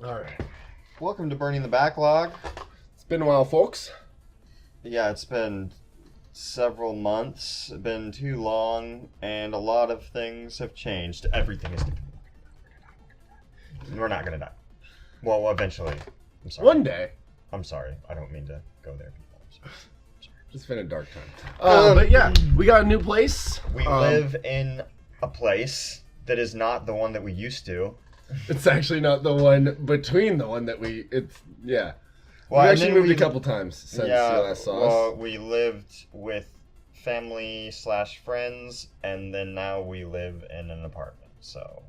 All right. Welcome to Burning the Backlog. It's been a while, folks. Yeah, it's been several months, been too long, and a lot of things have changed. Everything is different. We're not gonna die. Well, eventually. I'm sorry. One day. I'm sorry. I don't mean to go there, people. I'm sorry. It's been a dark time. But yeah, we got a new place. We live in a place that is not the one that we used to. It's actually not the one between the one that we. It's yeah. Well, we and actually then moved a couple times since you last saw well, us. we lived with family/friends, and then now we live in an apartment. So,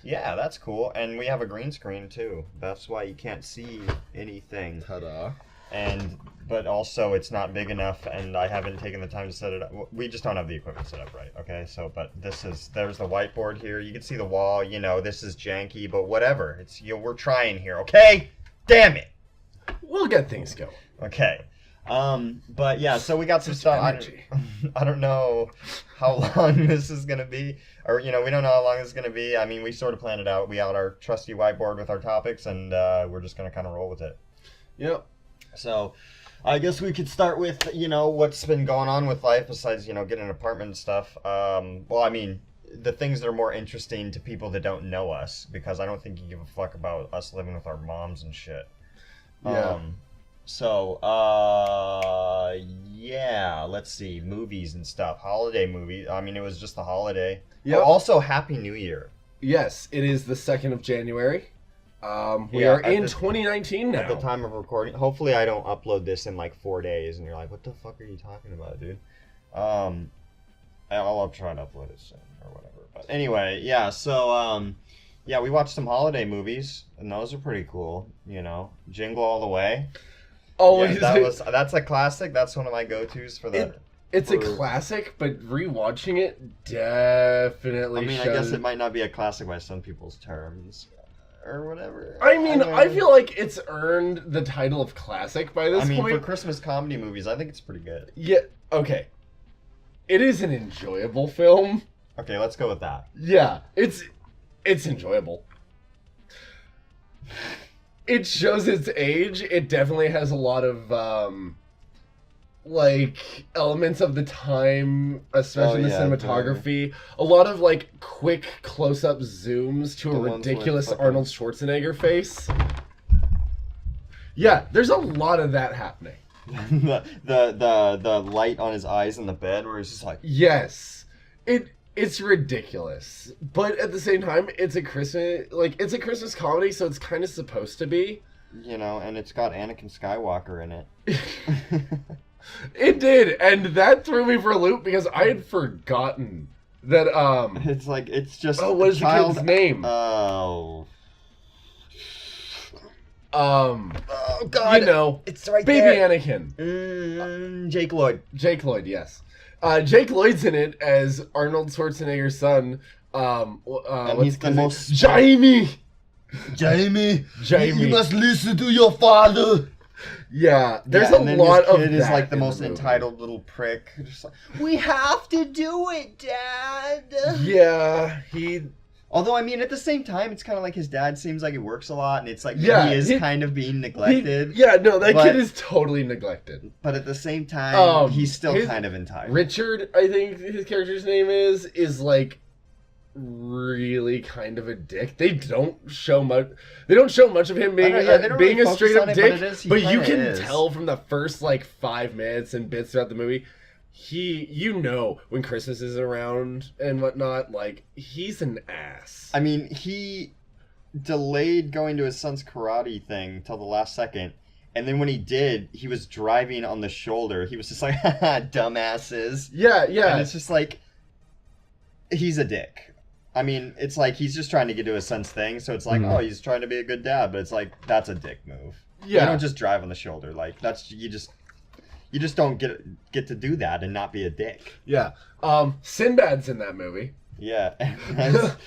yeah, that's cool. And we have a green screen too. That's why you can't see anything. Ta-da! But also it's not big enough, and I haven't taken the time to set it up. We just don't have the equipment set up right. Okay, so but there's the whiteboard here. You can see the wall. This is janky, but whatever. It's we're trying here. Okay, damn it. We'll get things going. Okay. But yeah, so we got some stuff. I don't know how long this is gonna be, or we don't know how long this is gonna be. I mean, we sort of planned it out. We had our trusty whiteboard with our topics, and we're just gonna kind of roll with it. Yep. So, I guess we could start with what's been going on with life besides getting an apartment and stuff. Well, I mean, the things that are more interesting to people that don't know us, because I don't think you give a fuck about us living with our moms and shit. Yeah. Yeah, let's see, movies and stuff. Holiday movie. I mean, it was just the holiday. Yep. Oh, also, Happy New Year. Yes, it is the 2nd of January. We are in 2019 now. At the time of recording. Hopefully I don't upload this in like 4 days and you're like, what the fuck are you talking about, dude? I'll try to upload it soon or whatever. But anyway, yeah, so, yeah, we watched some holiday movies, and those are pretty cool, Jingle All the Way. Always. Yeah, that's a classic. That's one of my go-tos for that. It's a classic, but rewatching it definitely I guess it might not be a classic by some people's terms. Or whatever. I feel like it's earned the title of classic by this point. For Christmas comedy movies, I think it's pretty good. Yeah, okay. It is an enjoyable film. Okay, let's go with that. Yeah, it's enjoyable. It shows its age. It definitely has a lot of elements of the time, especially the cinematography. A lot of quick close-up zooms to a ridiculous Arnold Schwarzenegger face. Yeah, there's a lot of that happening. the light on his eyes in the bed where he's just like, yes, it's ridiculous, but at the same time, it's a Christmas comedy, so it's kind of supposed to be. And it's got Anakin Skywalker in it. It did, and that threw me for a loop because I had forgotten that. It's just. Oh, what is the kid's name? Oh. Oh God! It's right Baby there. Anakin. Jake Lloyd. Jake Lloyd, yes. Jake Lloyd's in it as Arnold Schwarzenegger's son. And he's the most. Jamie. You must listen to your father. Yeah, there's a lot of that. Kid is like the most entitled little prick. Just like, we have to do it, Dad. Yeah, Although, at the same time, it's kind of like his dad seems like he works a lot, and it's like he is kind of being neglected. That kid is totally neglected. But at the same time, he's still kind of entitled. Richard, I think his character's name is like really kind of a dick. They don't show much of him being being a straight up dick, but you can tell from the first 5 minutes and bits throughout the movie. When Christmas is around and whatnot, he's an ass. He delayed going to his son's karate thing till the last second, and then when he did, he was driving on the shoulder. He was just like, dumbasses. Yeah. And it's just like, he's a dick. It's like he's just trying to get to his son's thing, so it's like, oh, he's trying to be a good dad, but it's like, that's a dick move. Yeah. You don't just drive on the shoulder. You just don't get to do that and not be a dick. Yeah. Sinbad's in that movie. Yeah. That's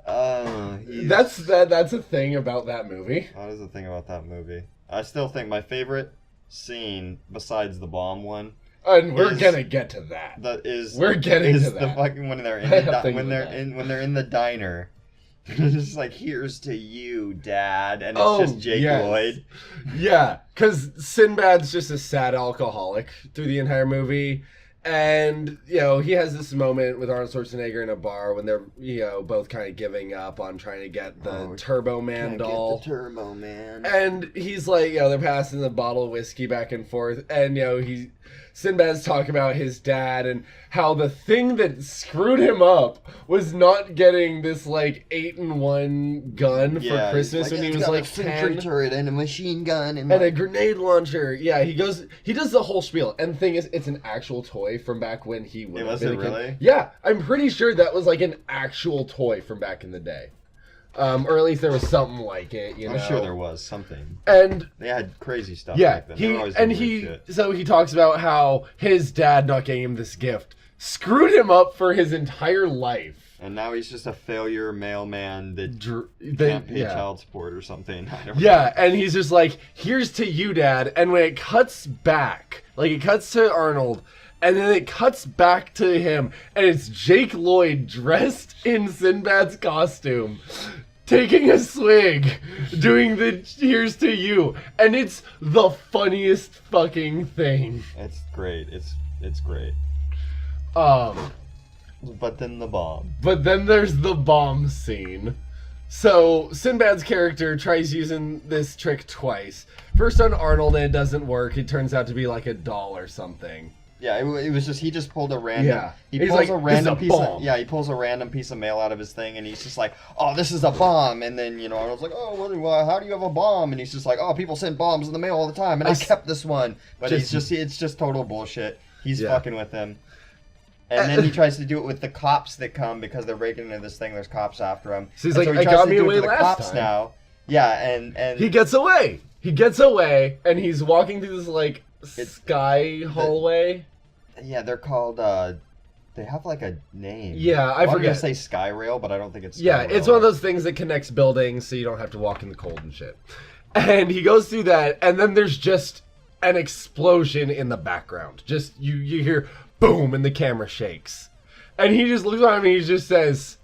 a thing about that movie. That is the thing about that movie. I still think my favorite scene, besides the bomb one, and we're gonna get to that. That is we're getting to that. The fucking when they're in when they're in the diner, It's just like, here's to you, Dad, and it's just Jake Lloyd. Yeah, because Sinbad's just a sad alcoholic through the entire movie. And, you know, he has this moment with Arnold Schwarzenegger in a bar when they're, you know, both kind of giving up on trying to get the Turbo Man doll. Get the Turbo Man. And he's like, you know, they're passing the bottle of whiskey back and forth. And, you know, Sinbad's talking about his dad and how the thing that screwed him up was not getting this, like, 8-in-1 gun for Christmas when he was, like, 10. Turret and a machine gun. And a grenade launcher. Yeah, he does the whole spiel. And the thing is, it's an actual toy from back when he would have been a kid. Really? Yeah, I'm pretty sure that was, like, an actual toy from back in the day. Or at least there was something like it, you know. I'm sure there was something. And they had crazy stuff back then. So he talks about how his dad not getting him this gift screwed him up for his entire life. And now he's just a failure mailman that can't pay child support or something. And he's just like, here's to you, Dad. And when it cuts back, like it cuts to Arnold, and then it cuts back to him, and it's Jake Lloyd dressed in Sinbad's costume, taking a swig, doing the here's to you, and it's the funniest fucking thing. It's great. It's great. But then the bomb. But then there's the bomb scene. So Sinbad's character tries using this trick twice. First on Arnold, and it doesn't work. It turns out to be like a doll or something. Yeah, it was just he just pulled a random. Yeah. He pulls a random piece of he pulls a random piece of mail out of his thing, and he's just like, "Oh, this is a bomb." And then Arnold's like, "Oh, how do you have a bomb?" And he's just like, "Oh, people send bombs in the mail all the time, and I kept this one." But it's just total bullshit. He's fucking with him. And then he tries to do it with the cops that come because they're breaking into this thing. There's cops after him. So he's like, "I got me away last time." Now. Yeah, and he gets away. He gets away, and he's walking through this like sky hallway. Yeah, they're called, they have like a name. Yeah, I forget. I'm going to say Sky Rail, but I don't think it's Sky Rail. It's one of those things that connects buildings so you don't have to walk in the cold and shit. And he goes through that, and then there's just an explosion in the background. Just, you hear boom, and the camera shakes. And he just looks at me and he just says,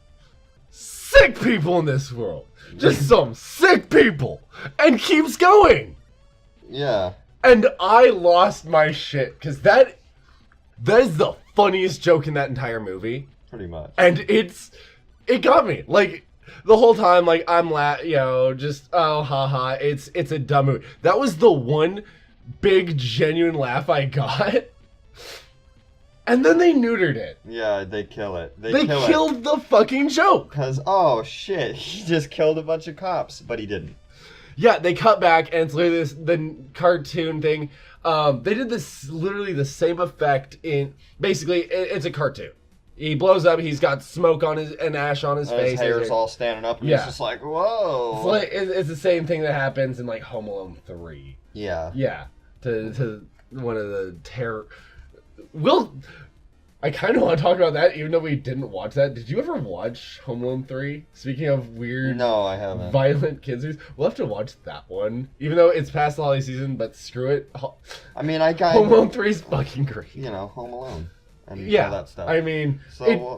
"Sick people in this world. Just some sick people." And keeps going. Yeah. And I lost my shit, because that is the funniest joke in that entire movie. Pretty much. And it got me. Like, the whole time, like, I'm just, oh, haha, it's a dumb movie. That was the one big, genuine laugh I got. And then they neutered it. Yeah, they kill it. They killed the fucking joke. Because, oh, shit, he just killed a bunch of cops, but he didn't. Yeah, they cut back, and it's literally the cartoon thing. They did literally the same effect in, basically, it's a cartoon. He blows up, he's got smoke on and ash on his face. His hair's all standing up, and it's just like, whoa. It's the same thing that happens in, like, Home Alone 3. Yeah. Yeah, to one of the terror... I kind of want to talk about that, even though we didn't watch that. Did you ever watch Home Alone 3? Speaking of weird, no, I haven't. Violent kids movies, we'll have to watch that one. Even though it's past the holiday season, but screw it. I mean, Home Alone 3 is fucking great. Home Alone and all that stuff. I mean,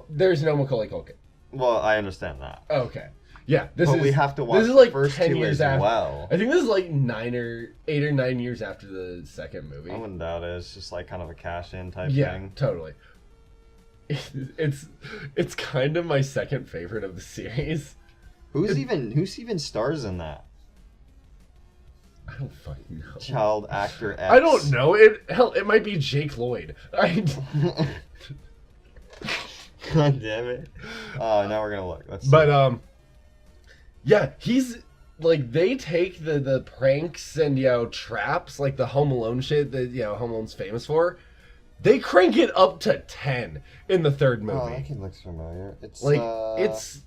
there's no Macaulay Culkin. Well, I understand that. Okay. Yeah, we have to watch. This is like first 10 two years as after. Well. I think this is like 8 or 9 years after the second movie. I wouldn't doubt it. It's just like kind of a cash-in type thing. Yeah, totally. It's kind of my second favorite of the series. Who's even stars in that? I don't fucking know. Child actor X. I don't know. It might be Jake Lloyd. God damn it. Now we're gonna look. Let's see. But yeah, he's like, they take the pranks and traps, like the Home Alone shit that Home Alone's famous for. They crank it up to 10 in the third movie. Oh, that kid looks familiar. It's like it's.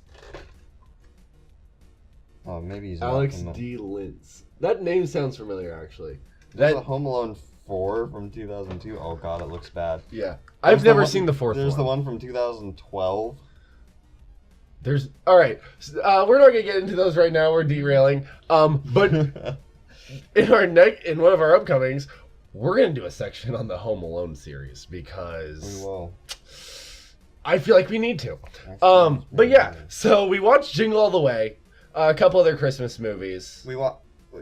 Oh, maybe he's Alex D. Lintz. That name sounds familiar, actually. There's a Home Alone 4 from 2002. Oh god, it looks bad. Yeah, I've never seen the fourth one. There's the one from 2012. All right. We're not gonna get into those right now. We're derailing. But in one of our upcomings, we're going to do a section on the Home Alone series because... We will. I feel like we need to. But yeah, so we watched Jingle All the Way, a couple other Christmas movies.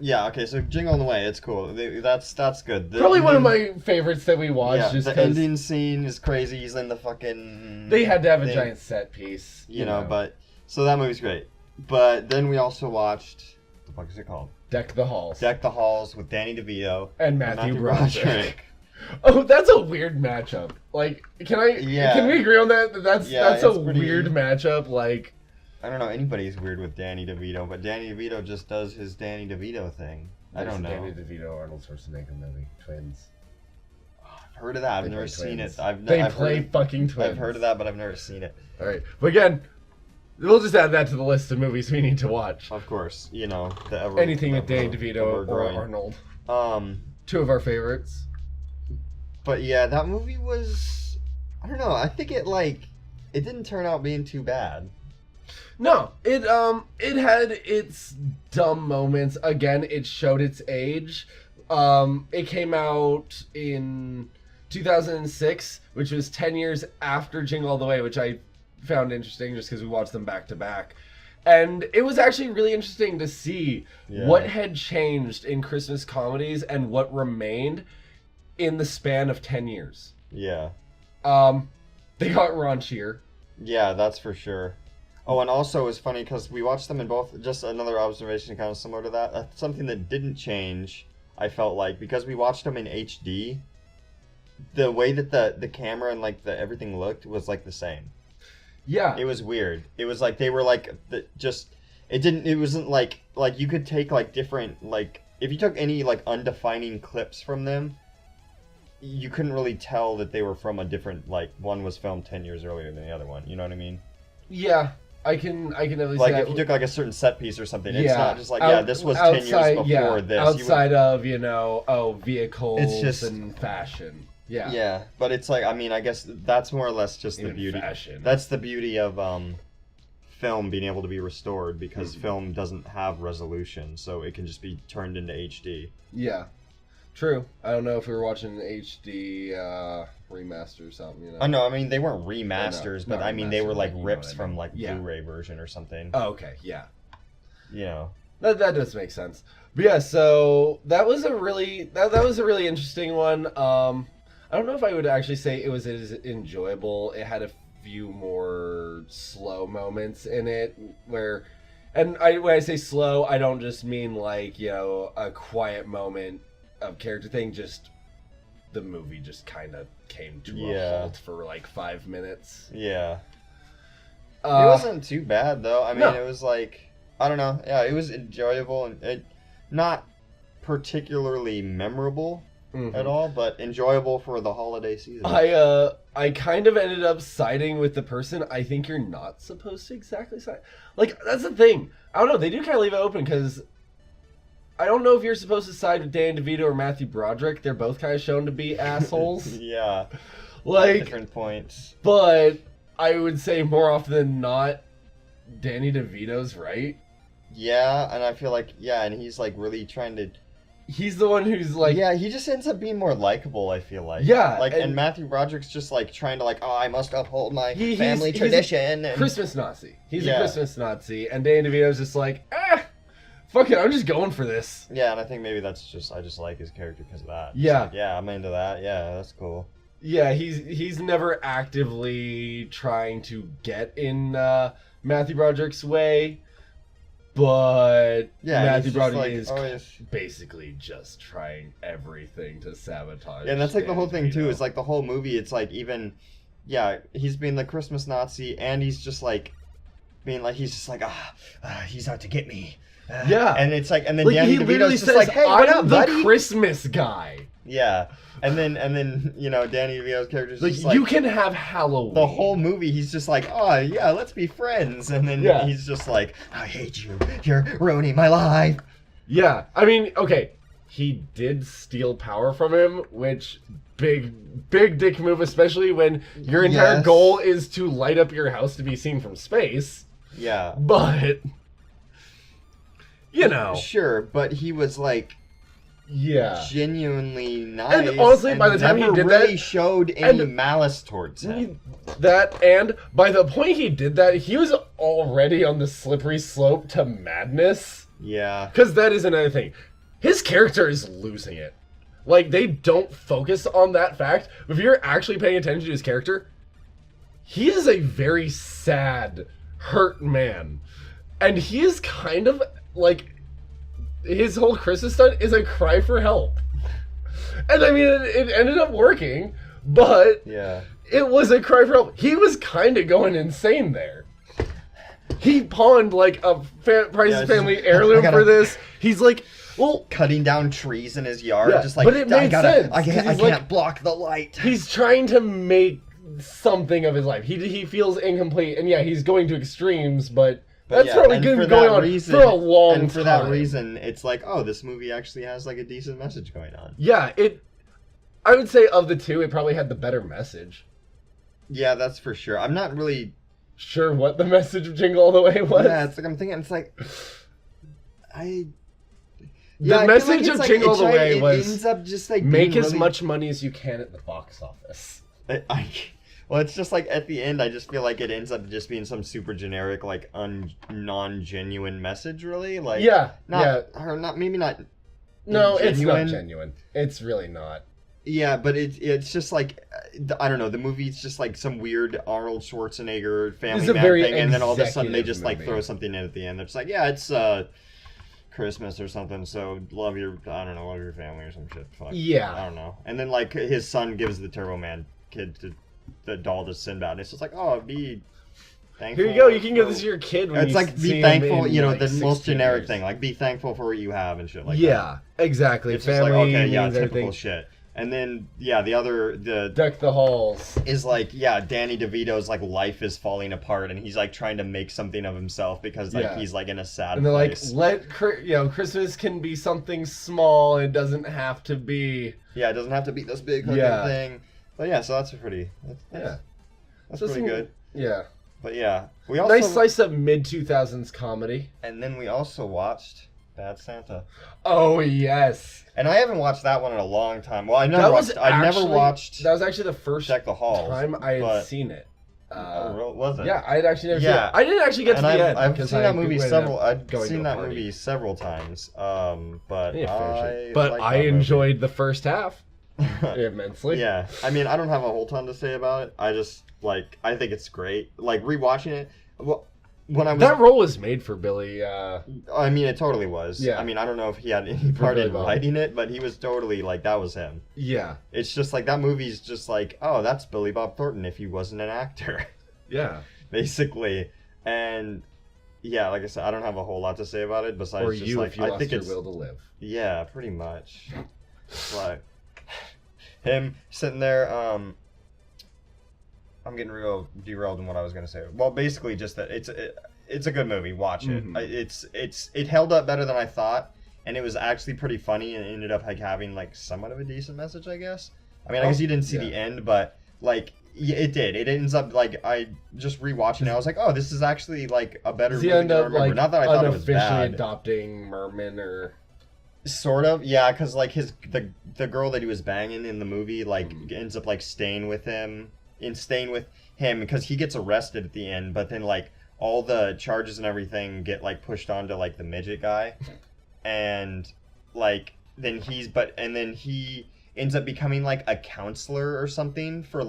Yeah, okay, so Jingle All the Way, it's cool. That's good. Probably one of my favorites that we watched. Yeah, just the ending scene is crazy. He's in the fucking... They had to have a giant set piece. You know, but... So that movie's great. But then we also watched... What the fuck is it called? Deck the Halls. Deck the Halls with Danny DeVito. And Matthew Broderick. Oh, that's a weird matchup. Like, can we agree on that? That's a weird matchup. Like, I don't know. Anybody's weird with Danny DeVito, but Danny DeVito just does his Danny DeVito thing. I don't know. Danny DeVito, Arnold Schwarzenegger movie, twins. I've heard of that. I've never seen it. They play fucking twins. I've heard of that, but I've never seen it. All right, but again, we'll just add that to the list of movies we need to watch. Of course, you know anything with Danny DeVito or Arnold. Two of our favorites. But yeah, that movie was, I don't know, I think it didn't turn out being too bad. No, it had its dumb moments. Again, it showed its age. It came out in 2006, which was 10 years after Jingle All the Way, which I found interesting just because we watched them back to back. And it was actually really interesting to see what had changed in Christmas comedies and what remained in the span of 10 years. Yeah. They got raunchier. Yeah, that's for sure. Oh, and also it was funny because we watched them in both, just another observation kind of similar to that. Something that didn't change, I felt like, because we watched them in HD, the way that the camera and like everything looked was like the same. Yeah. It was weird. It was like they were like, it wasn't like you could take like different, like, if you took any like undefining clips from them, you couldn't really tell that they were from a different, like, one was filmed 10 years earlier than the other one. You know what I mean? Yeah. I can at least like say if you took like a certain set piece or something, it's not just like this was outside, 10 years before this. Outside of vehicles and fashion. Yeah. Yeah, but it's like, I mean, I guess that's more or less just the beauty. Fashion. That's the beauty of film being able to be restored because film doesn't have resolution, so it can just be turned into HD. Yeah. True. I don't know if we were watching an HD remaster or something, you know. Oh no, I mean they weren't remasters, but I mean they were like rips from like yeah. Blu-ray version or something. Oh, okay, yeah. You know. That does make sense. But yeah, so that was a really that was a really interesting one. I don't know if I would actually say it was as enjoyable. It had a few more slow moments in it where, and when I say slow, I don't just mean like, you know, a quiet moment of character thing, just the movie just kind of came to a halt for like 5 minutes. Yeah. It wasn't too bad though. I mean, it was like, I don't know. Yeah, it was enjoyable and not particularly memorable at all, but enjoyable for the holiday season. I kind of ended up siding with the person I think you're not supposed to exactly side. Like, that's the thing. I don't know. They do kind of leave it open because I don't know if you're supposed to side with Danny DeVito or Matthew Broderick. They're both kind of shown to be assholes. Yeah. Like, at different points. But I would say more often than not, Danny DeVito's right. Yeah, and I feel like, and he's like really trying to... He's the one who's like... Yeah, he just ends up being more likable, I feel like. Yeah. Like, and Matthew Broderick's just like trying to like, oh, I must uphold my family tradition. He's a Christmas Nazi. He's a Christmas Nazi. And Danny DeVito's just like, fuck it, I'm just going for this. Yeah, and I think maybe that's just, I just like his character because of that. Yeah. Like, yeah, I'm into that. Yeah, that's cool. Yeah, he's never actively trying to get in Matthew Broderick's way, but Matthew Broderick is basically just trying everything to sabotage. Yeah, and that's like the whole thing too. It's like the whole movie. It's like even, he's being the Christmas Nazi, and he's just like being like he's just like he's out to get me. And it's like, and then Danny DeVito's just like, hey, what up, buddy? I'm the Christmas guy. Yeah. And then you know, Danny DeVito's character's like, just like, you can have Halloween. The whole movie, he's just like, oh yeah, let's be friends. And then he's just like, I hate you. You're ruining my life. Yeah, I mean, okay, he did steal power from him, which big dick move, especially when your entire goal is to light up your house to be seen from space. Yeah, but you know, sure, but he was like. genuinely nice. And honestly, by the time he did really that, showed any malice towards him. And by the point he did that, he was already on the slippery slope to madness. Yeah. Because that is another thing. His character is losing it. Like, they don't focus on that fact. If you're actually paying attention to his character, he is a very sad, hurt man. And he is kind of, like, his whole Christmas stunt is a cry for help. And I mean, it ended up working, but it was a cry for help. He was kind of going insane there. He pawned, like, a Price's Family heirloom for this. He's like... Well, cutting down trees in his yard, just like, but it made sense. I can't block the light. He's trying to make something of his life. He feels incomplete, and he's going to extremes, but that's probably going on for a long time. And for that reason, it's like, oh, this movie actually has like a decent message going on. Yeah, I would say of the two, it probably had the better message. Yeah, that's for sure. I'm not really sure what the message of Jingle All the Way was. Yeah, it's like I'm thinking, it's like the message of Jingle All the Way was ends up just like make as much money as you can at the box office. Well, it's just like at the end, I just feel like it ends up just being some super generic, like non-genuine message, really. Like maybe not. No, it's not genuine. It's really not. Yeah, but it's just like, I don't know, the movie's just like some weird Arnold Schwarzenegger Family Man thing, and then all of a sudden they just like throw something in at the end. It's like, it's Christmas or something, so love your family or some shit. Fuck. Yeah. I don't know. And then like his son gives the Turbo Man kid the doll to Sinbad, and it's just like, oh, be thankful. Here you go, you can give this to your kid when it's like, be thankful, the most generic thing, like be thankful for what you have and shit like that. Yeah, exactly. It's Family, just like, okay, typical everything. shit. And then, the Deck the Halls is like, Danny DeVito's like life is falling apart, and he's like trying to make something of himself because like he's like in a sad and they're place. Like, Christmas can be something small. It doesn't have to be. Yeah, it doesn't have to be this big thing. But so that's pretty. That's pretty good. Yeah. But we also nice slice of mid-2000s comedy. And then we also watched Bad Santa. Oh yes. And I haven't watched that one in a long time. Well, I never watched. That was actually the first Deck the Halls time I had seen it. Was it? Yeah, I had actually never seen it. I didn't actually get to the end. I've seen that movie several times. But I enjoyed the first half immensely. Yeah, I mean, I don't have a whole ton to say about it. I just I think it's great. Like rewatching it. That role was made for Billy. I mean, it totally was. Yeah. I mean, I don't know if he had any part in writing it, but he was totally that was him. Yeah. It's just that movie's just oh, that's Billy Bob Thornton if he wasn't an actor. Yeah. Basically, and like I said, I don't have a whole lot to say about it besides or you if you lost your will to live. Yeah, pretty much. Like him sitting there. I'm getting real derailed in what I was gonna say. Well, basically, just that it's a good movie. Watch it. Mm-hmm. It held up better than I thought, and it was actually pretty funny, and ended up having somewhat of a decent message, I guess. I mean, I guess you didn't see the end, but it did. It ends up I just rewatching it. I was like, oh, this is actually a better movie than I remember. Not that I thought it was bad. Unofficially adopting Merman or. Sort of, yeah, because the girl that he was banging in the movie ends up staying with him. Because he gets arrested at the end, but then all the charges and everything get pushed onto the midget guy, and then he ends up becoming a counselor or something for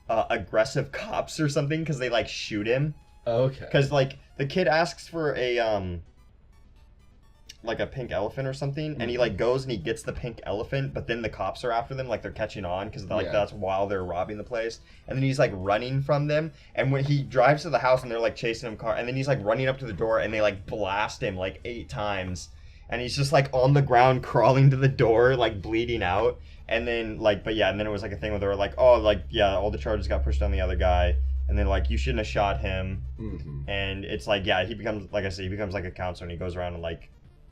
aggressive cops or something because they shoot him. Oh, okay. Because the kid asks for a a pink elephant or something, mm-hmm. and he goes and he gets the pink elephant, but then the cops are after them, they're catching on because that's while they're robbing the place, and then he's running from them, and when he drives to the house and they're chasing him car, and then he's running up to the door and they blast him 8 times, and he's just on the ground crawling to the door bleeding out, and then and then it was a thing where they were all the charges got pushed on the other guy, and then you shouldn't have shot him, mm-hmm. and it's he becomes he becomes a counselor, and he goes around and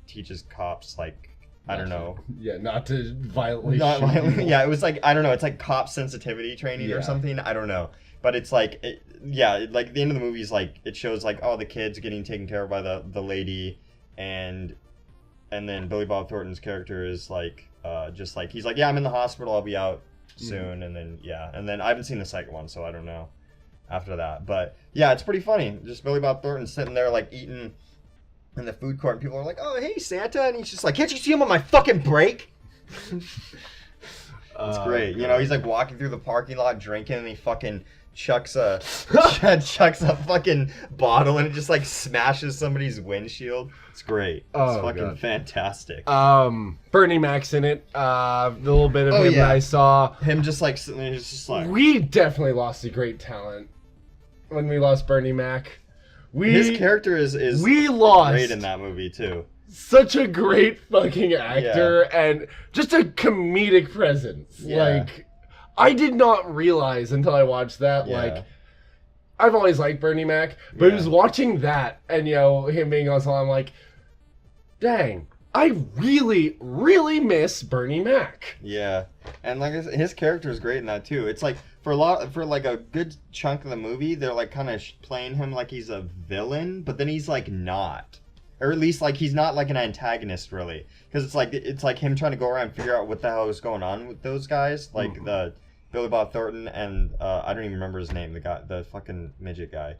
teaches cops I don't know. Yeah, not to violently shoot people. Yeah, it was I don't know, it's cop sensitivity training or something. I don't know. But it's the end of the movie is it shows oh, the kid's getting taken care of by the lady, and then Billy Bob Thornton's character is like, just like, he's like, yeah, I'm in the hospital, I'll be out soon, and then I haven't seen the second one, so I don't know after that, but yeah, it's pretty funny. Just Billy Bob Thornton sitting there like eating in the food court, and people are like, oh, hey, Santa, and he's just like, can't you see him on my fucking break? It's great. You know, he's like walking through the parking lot drinking, and he fucking chucks a fucking bottle, and it just like smashes somebody's windshield. It's great. It's fucking fantastic. Bernie Mac's in it. The little bit of him that I saw. Him just like sitting there, just like, we definitely lost a great talent when we lost Bernie Mac. His character is great in that movie too. Such a great fucking actor and just a comedic presence. Yeah. Like, I did not realize until I watched that. Yeah. Like, I've always liked Bernie Mac, but it was watching that and, you know, him being on song, I'm like, dang, I really, really miss Bernie Mac. Yeah. And like his character is great in that too. It's like for like a good chunk of the movie, they're like kind of playing him like he's a villain, but then he's like not. Or at least, like, he's not, like, an antagonist, really. Because it's like him trying to go around and figure out what the hell is going on with those guys. Like, the Billy Bob Thornton and, I don't even remember his name, the fucking midget guy.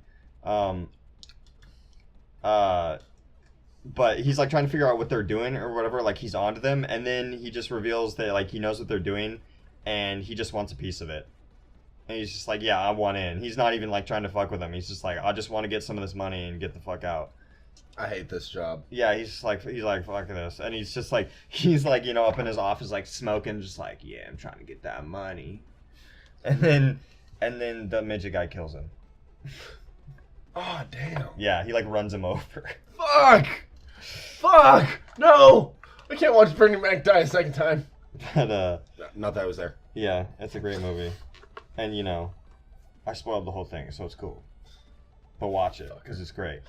But he's, like, trying to figure out what they're doing or whatever. Like, he's onto them. And then he just reveals that, like, he knows what they're doing. And he just wants a piece of it. And he's just like, yeah, I want in. He's not even, like, trying to fuck with them. He's just like, I just want to get some of this money and get the fuck out. I hate this job. Yeah, he's like, fuck this. And he's like, you know, up in his office, like, smoking, just like, yeah, I'm trying to get that money. And then the midget guy kills him. Oh, damn. Yeah, he, like, runs him over. Fuck! No! I can't watch Bernie Mac die a second time. But, not that I was there. yeah, it's a great movie. And, you know, I spoiled the whole thing, so it's cool. But watch it, because it's great.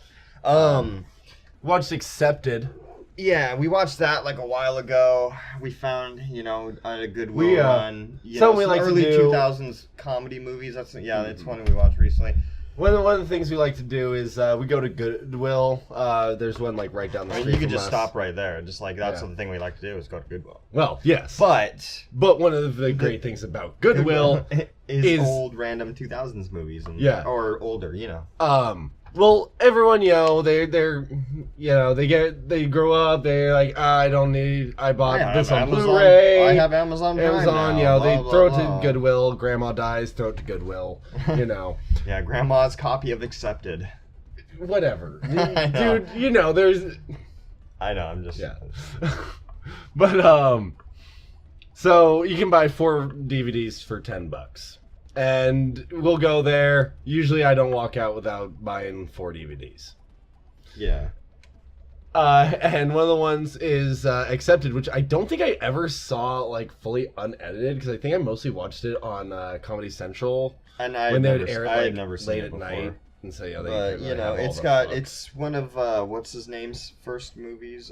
Watched Accepted. Yeah, we watched that like a while ago. We found, you know, a Goodwill run. Something we like early to do. 2000s comedy movies. That's one we watched recently. One of the things we like to do is we go to Goodwill. There's one like right down the street. You could from just us. stop right there. Just like that's the thing we like to do is go to Goodwill. Well, yes, but one of the great things about Goodwill is old random 2000s movies or older, you know. Well, everyone, you know, they're you know, they grow up, they're like, I bought this on Blu-ray. I have Amazon Prime now, you know, blah, they blah, throw blah. it to Goodwill, grandma dies, throw it to Goodwill, you know. Yeah, grandma's copy of Accepted. Whatever. Dude, you know, there's... I know, I'm just... Yeah. But, so you can buy 4 DVDs for $10. And we'll go there. Usually I don't walk out without buying 4 DVDs. Yeah. And one of the ones is Accepted, which I don't think I ever saw like fully unedited because I think I mostly watched it on Comedy Central and when they would air it like, never seen late it at before. night. And so yeah, but you know, it's one of what's his name's first movies.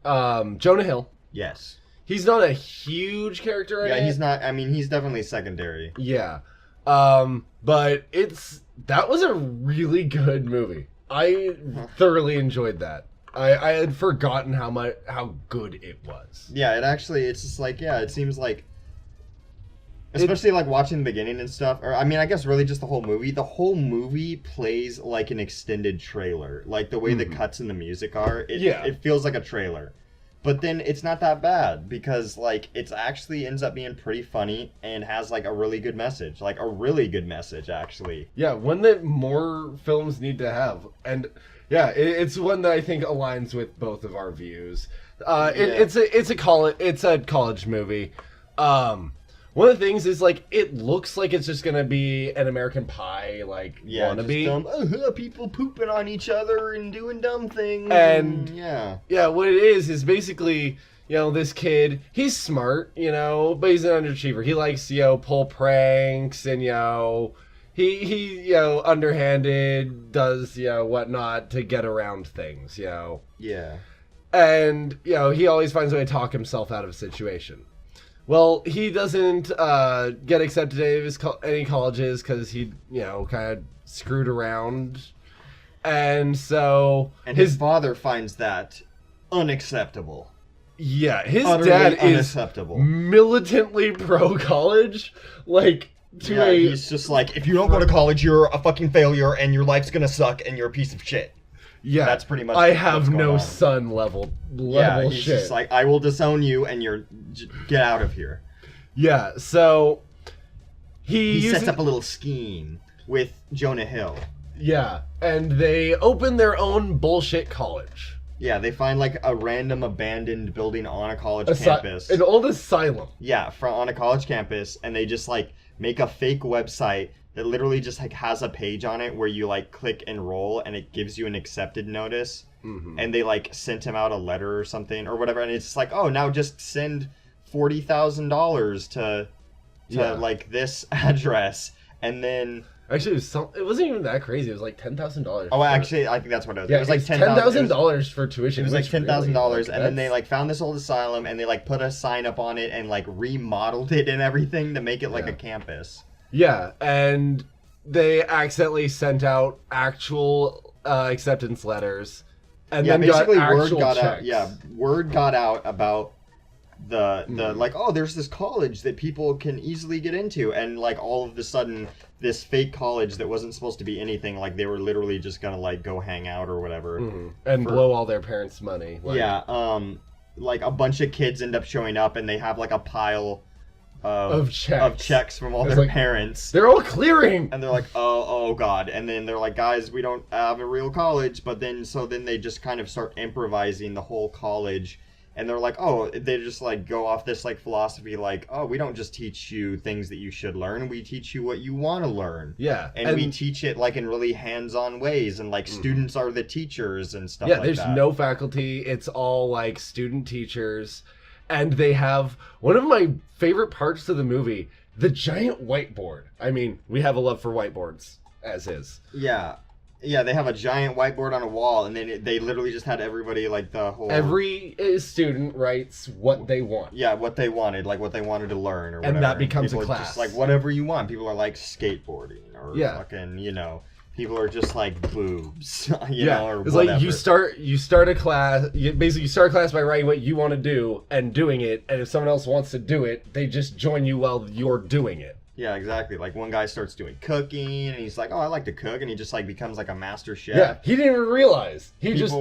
Jonah Hill. Yes. He's not a huge character. Yeah, he's not. I mean, he's definitely secondary. Yeah, but that was a really good movie. I thoroughly enjoyed that. I had forgotten how good it was. Yeah, it's just like, yeah, it seems like, especially like watching the beginning and stuff, or I mean, I guess really just the whole movie. The whole movie plays like an extended trailer. Like the way the cuts and the music are, it feels like a trailer. But then it's not that bad because like it's actually ends up being pretty funny and has like a really good message, like a really good message actually. Yeah, one that more films need to have, and yeah, it's one that I think aligns with both of our views. It's a college movie. One of the things is like it looks like it's just gonna be an American Pie wannabe. Dumb, people pooping on each other and doing dumb things. And yeah, what it is basically, you know, this kid, he's smart, you know, but he's an underachiever. He likes, you know, pull pranks and, you know, he you know, underhanded, does, you know, whatnot to get around things, you know. Yeah. And, you know, he always finds a way to talk himself out of a situation. Well, he doesn't get accepted to any colleges because he, you know, kind of screwed around. And so... And his father finds that unacceptable. Yeah, his Utterly dad unacceptable. is militantly pro-college, like, he's just like, if you don't go to college, you're a fucking failure, and your life's gonna suck, and you're a piece of shit. Yeah, that's pretty much. I have no son level he's shit. Just like, I will disown you, and get out of here. Yeah, so he sets up a little scheme with Jonah Hill. Yeah, and they open their own bullshit college. Yeah, they find like a random abandoned building on a college campus. An old asylum. Yeah, on a college campus, and they just like make a fake website that literally just like has a page on it where you like click enroll and it gives you an accepted notice. Mm-hmm. And they like sent him out a letter or something or whatever, and it's just like, oh, now just send $40,000 to like this address, and then. Actually, it wasn't even that crazy. It was like $10,000. Oh, actually, I think that's what it was. Yeah, it was like $10,000 for tuition. It was like $10,000, and then they like found this old asylum, and they like put a sign up on it and like remodeled it and everything to make it like a campus. Yeah, and they accidentally sent out actual acceptance letters, and then basically word got out. Yeah, word got out about the like, oh, there's this college that people can easily get into, and like all of a sudden this fake college that wasn't supposed to be anything, like they were literally just gonna like go hang out or whatever and blow all their parents' money. Like a bunch of kids end up showing up, and they have like a pile of checks from all their parents. They're all clearing, and they're like, oh god, and then they're like, guys, we don't have a real college. But then they just kind of start improvising the whole college. And they're like, oh, they just like go off this like philosophy, like, oh, we don't just teach you things that you should learn. We teach you what you want to learn. Yeah. And we teach it like in really hands-on ways, and like students are the teachers and stuff like that. Yeah, there's no faculty. It's all like student teachers. And they have one of my favorite parts of the movie, the giant whiteboard. I mean, we have a love for whiteboards, as is. Yeah. Yeah, they have a giant whiteboard on a wall, and then they literally just had everybody, like, the whole... Every student writes what they want. Yeah, what they wanted, like, what they wanted to learn, or whatever. And that becomes people a class. Just, like, whatever you want. People are, like, skateboarding, or fucking, you know... People are just, like, boobs, you know, or it's whatever. Like, you start a class... Basically, you start a class by writing what you want to do, and doing it, and if someone else wants to do it, they just join you while you're doing it. Yeah, exactly. Like, one guy starts doing cooking, and he's like, oh, I like to cook, and he just, like, becomes, like, a master chef. Yeah, he didn't even realize. He just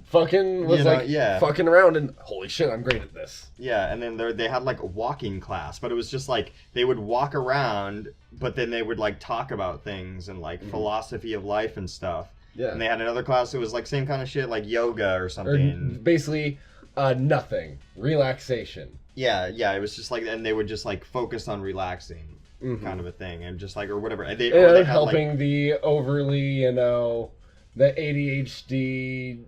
fucking was, fucking around, and holy shit, I'm great at this. Yeah, and then they had, like, a walking class, but it was just, like, they would walk around, but then they would, like, talk about things and, like, philosophy of life and stuff. Yeah. And they had another class that was, like, same kind of shit, like yoga or something. Or basically, nothing. Relaxation. Yeah, it was just, like, and they would just, like, focus on relaxing. Kind of a thing, and just like, or whatever. They helping like, the overly, the ADHD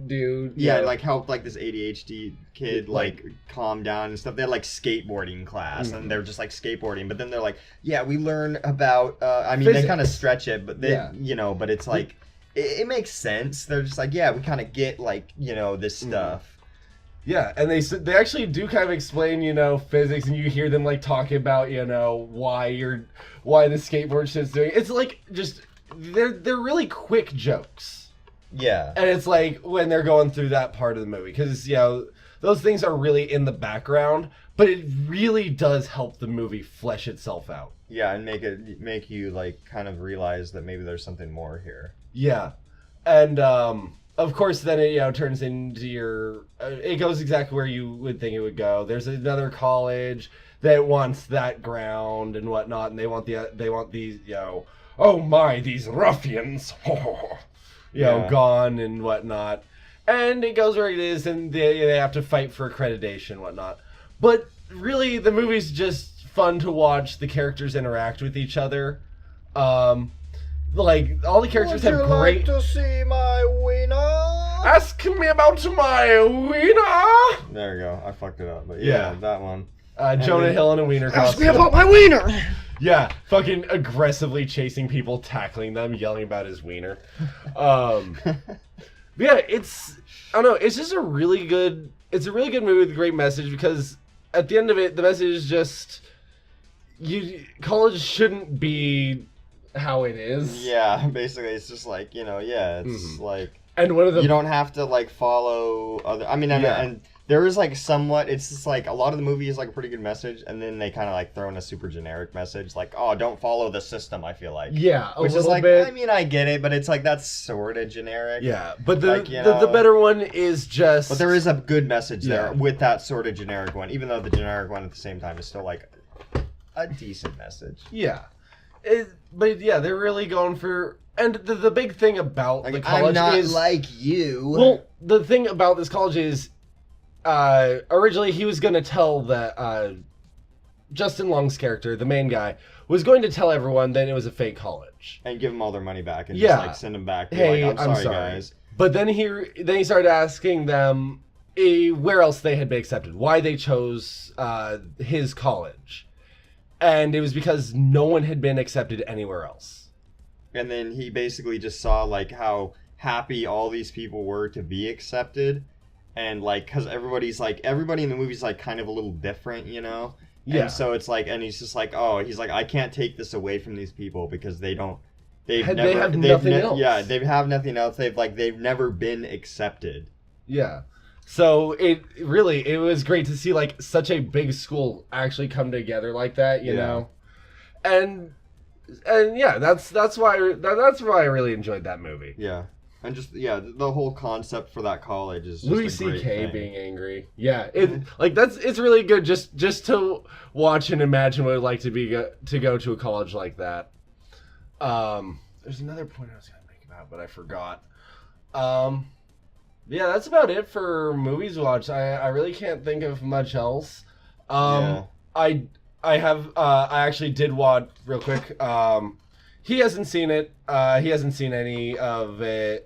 dude. Yeah, like help like this ADHD kid like calm down and stuff. They had like skateboarding class, and they're just like skateboarding. But then they're like, yeah, we learn about. I mean, physics. They kind of stretch it, but they, but it's like it makes sense. They're just like, yeah, we kind of get like this stuff. Yeah, and they actually do kind of explain, physics, and you hear them like talking about, why the skateboard shit's doing. It's like just they're really quick jokes. Yeah. And it's like when they're going through that part of the movie, because those things are really in the background, but it really does help the movie flesh itself out. Yeah, and make you like kind of realize that maybe there's something more here. Yeah, and of course, then it turns into your. It goes exactly where you would think it would go. There's another college that wants that ground and whatnot, and they want these oh my, these ruffians, gone and whatnot. And it goes where it is, and they have to fight for accreditation and whatnot. But really, the movie's just fun to watch the characters interact with each other. Like, all the characters have great... Would you like to see my wiener? Ask me about my wiener! There we go. I fucked it up. But yeah. That one. Jonah Hill in a wiener costume. Ask me about my wiener! Yeah, fucking aggressively chasing people, tackling them, yelling about his wiener. Yeah, it's... I don't know, it's just a really good... It's a really good movie with a great message, because at the end of it, the message is just... College shouldn't be... how it is. Yeah, basically it's just like, it's like And one of the you don't have to like follow other. I mean, and there is like somewhat. It's just like a lot of the movie is like a pretty good message, and then they kind of like throw in a super generic message, like, "Oh, don't follow the system." I feel like which is like bit. I mean, I get it, but it's like that's sort of generic. Yeah, but the better one is just. But there is a good message there with that sort of generic one, even though the generic one at the same time is still like a decent message. Yeah, but yeah, they're really going for. And the big thing about the college I'm not is like you. Well, the thing about this college is, originally he was going to tell that Justin Long's character, the main guy, was going to tell everyone that it was a fake college and give them all their money back and just like send them back. Hey, like, I'm sorry, guys. But then he started asking them where else they had been accepted, why they chose his college, and it was because no one had been accepted anywhere else. And then he basically just saw like how happy all these people were to be accepted, and like because everybody in the movie's like kind of a little different, you know. Yeah. And so it's like, and he's just like, I can't take this away from these people because they have nothing else. Yeah, they have nothing else. They've never been accepted. Yeah. So it was great to see like such a big school actually come together like that, you know, and yeah, that's why I really enjoyed that movie. Yeah, and just the whole concept for that college is just Louis C.K. being angry. Yeah, it's really good just to watch and imagine what it'd like to go to a college like that. There's another point I was gonna make about, but I forgot. Yeah, that's about it for movies watched. I really can't think of much else. I actually did watch real quick. He hasn't seen it. He hasn't seen any of the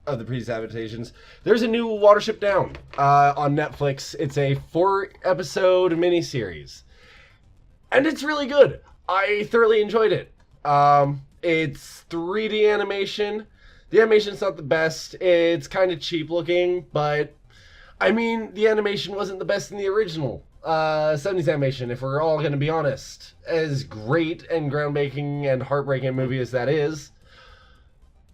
previous adaptations. There's a new Watership Down on Netflix. It's a 4-episode miniseries, and it's really good. I thoroughly enjoyed it. It's 3D animation. The animation's not the best. It's kind of cheap looking, but I mean, the animation wasn't the best in the original 70s animation, if we're all going to be honest. As great and groundbreaking and heartbreaking a movie as that is,